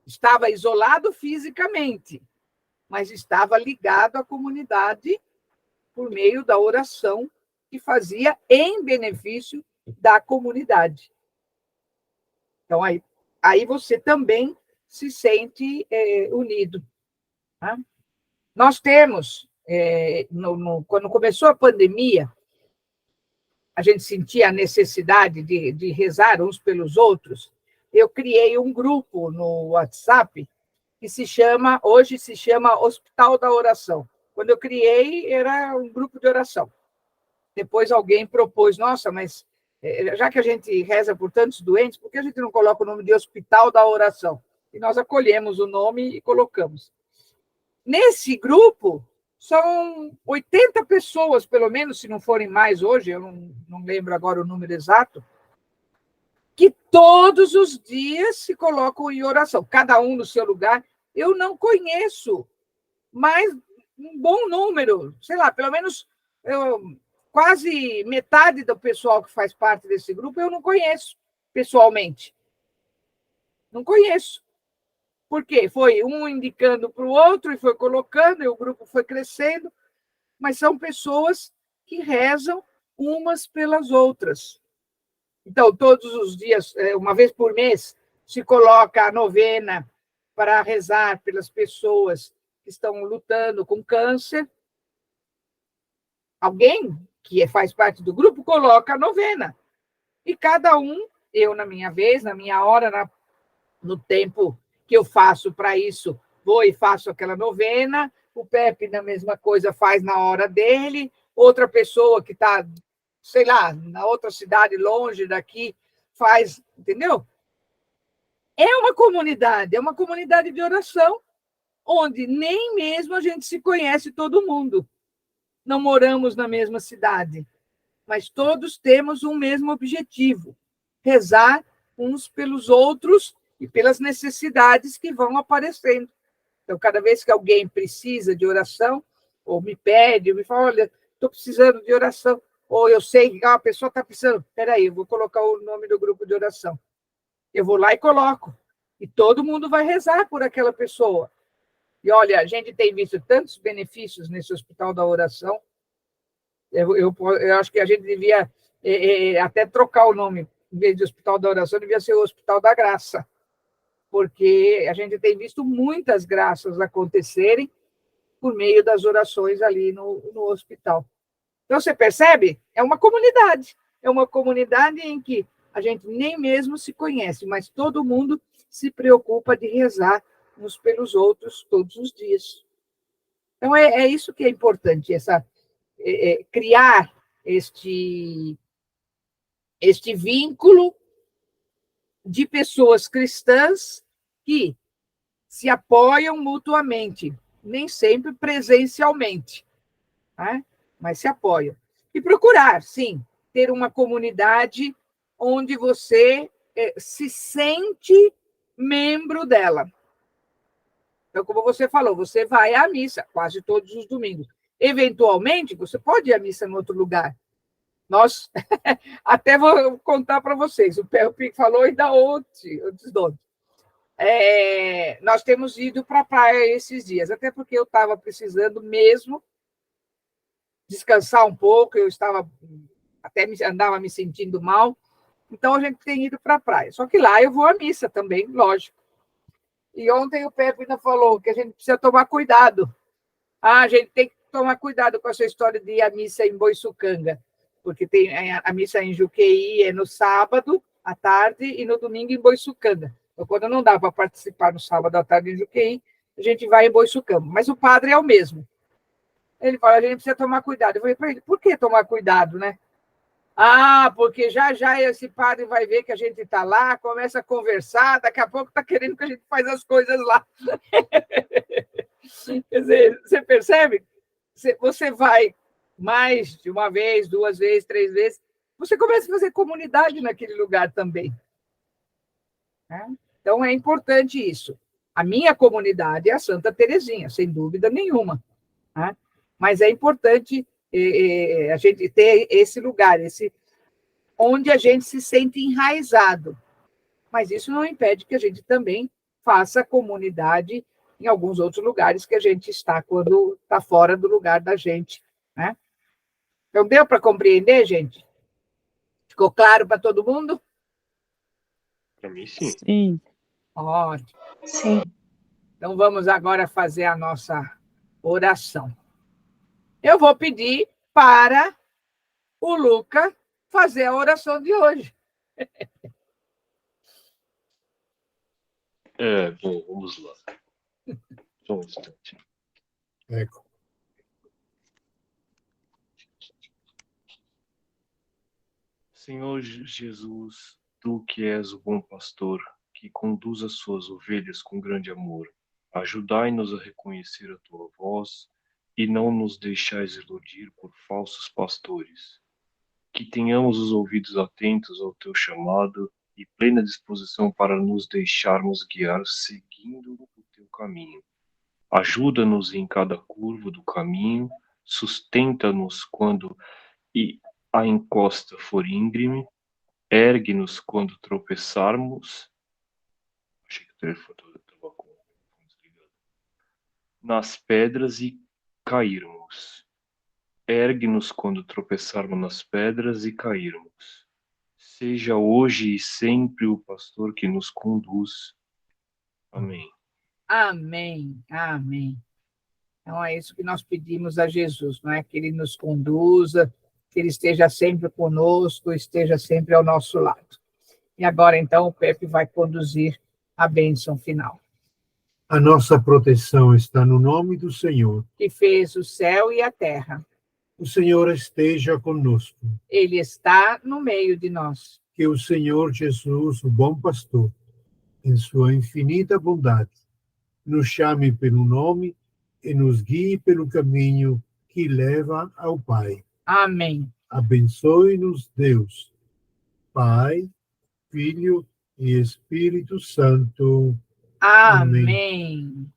Estava isolado fisicamente, mas estava ligado à comunidade por meio da oração que fazia em benefício da comunidade. Então, aí você também se sente unido. Tá? Nós temos, quando começou a pandemia, a gente sentia a necessidade de rezar uns pelos outros. Eu criei um grupo no WhatsApp que hoje se chama Hospital da Oração. Quando eu criei, era um grupo de oração. Depois alguém propôs, nossa, mas já que a gente reza por tantos doentes, por que a gente não coloca o nome de Hospital da Oração? E nós acolhemos o nome e colocamos. Nesse grupo, são 80 pessoas, pelo menos, se não forem mais hoje, eu não lembro agora o número exato, que todos os dias se colocam em oração, cada um no seu lugar. Eu não conheço, mas um bom número, sei lá, pelo menos quase metade do pessoal que faz parte desse grupo eu não conheço pessoalmente. Não conheço. Por quê? Foi um indicando para o outro e foi colocando, e o grupo foi crescendo, mas são pessoas que rezam umas pelas outras. Então, todos os dias, uma vez por mês, se coloca a novena para rezar pelas pessoas que estão lutando com câncer. Alguém que faz parte do grupo coloca a novena. E cada um, eu na minha vez, na minha hora, no tempo que eu faço para isso, vou e faço aquela novena. O Pepe, na mesma coisa, faz na hora dele. Outra pessoa que está, sei lá, na outra cidade, longe daqui, faz, entendeu? É uma comunidade de oração, onde nem mesmo a gente se conhece todo mundo. Não moramos na mesma cidade, mas todos temos um mesmo objetivo: rezar uns pelos outros e pelas necessidades que vão aparecendo. Então, cada vez que alguém precisa de oração, ou me pede, ou me fala, olha, estou precisando de oração, ou eu sei que uma pessoa está precisando, espera aí, eu vou colocar o nome do grupo de oração. Eu vou lá e coloco. E todo mundo vai rezar por aquela pessoa. E, olha, a gente tem visto tantos benefícios nesse Hospital da Oração. Eu acho que a gente devia até trocar o nome. Em vez de Hospital da Oração, devia ser o Hospital da Graça. Porque a gente tem visto muitas graças acontecerem por meio das orações ali no hospital. Então, você percebe? É uma comunidade em que a gente nem mesmo se conhece, mas todo mundo se preocupa de rezar uns pelos outros todos os dias. Então, é isso que é importante, criar este vínculo de pessoas cristãs que se apoiam mutuamente, nem sempre presencialmente, né? Mas se apoiam. E procurar, sim, ter uma comunidade onde você se sente membro dela. Então, como você falou, você vai à missa quase todos os domingos. Eventualmente, você pode ir à missa em outro lugar. Nós, até vou contar para vocês, o Pico falou ainda ontem, nós temos ido para a praia esses dias, até porque eu estava precisando mesmo descansar um pouco, eu estava andava me sentindo mal, então a gente tem ido para a praia. Só que lá eu vou à missa também, lógico. E ontem o Pepe ainda falou que a gente precisa tomar cuidado. A gente tem que tomar cuidado com essa história de ir à missa em Boiçucanga, porque tem a missa em Juqueí é no sábado à tarde e no domingo em Boiçucanga. Então, quando não dá para participar no sábado à tarde em Juqueí, a gente vai em Boiçucanga. Mas o padre é o mesmo. Ele fala, a gente precisa tomar cuidado. Eu falei para ele, por que tomar cuidado, né? Porque já esse padre vai ver que a gente está lá, começa a conversar, daqui a pouco está querendo que a gente faça as coisas lá. Quer dizer, você percebe? Você vai mais de uma vez, 2 vezes, 3 vezes, você começa a fazer comunidade naquele lugar também. Então, é importante isso. A minha comunidade é a Santa Terezinha, sem dúvida nenhuma. Mas é importante a gente ter esse lugar, onde a gente se sente enraizado. Mas isso não impede que a gente também faça comunidade em alguns outros lugares que a gente está quando está fora do lugar da gente, né? Então, deu para compreender, gente? Ficou claro para todo mundo? Para mim, sim. Sim. Ótimo. Sim. Então, vamos agora fazer a nossa oração. Eu vou pedir para o Luca fazer a oração de hoje. Bom, vamos lá. Só um instante. Senhor Jesus, tu que és o bom pastor, que conduz as suas ovelhas com grande amor, ajudai-nos a reconhecer a tua voz e não nos deixais iludir por falsos pastores. Que tenhamos os ouvidos atentos ao teu chamado e plena disposição para nos deixarmos guiar seguindo o teu caminho. Ajuda-nos em cada curva do caminho, sustenta-nos quando a encosta for íngreme, ergue-nos quando tropeçarmos. Achei que o telefone estava desligado. Nas pedras e cairmos. Ergue-nos quando tropeçarmos nas pedras e cairmos. Seja hoje e sempre o pastor que nos conduz. Amém. Amém, amém. Então, é isso que nós pedimos a Jesus, não é? Que Ele nos conduza, que Ele esteja sempre conosco, esteja sempre ao nosso lado. E agora, então, o Pepe vai conduzir a bênção final. A nossa proteção está no nome do Senhor, que fez o céu e a terra. O Senhor esteja conosco. Ele está no meio de nós. Que o Senhor Jesus, o bom pastor, em sua infinita bondade, nos chame pelo nome e nos guie pelo caminho que leva ao Pai. Amém. Abençoe-nos, Deus, Pai, Filho e Espírito Santo. Amém.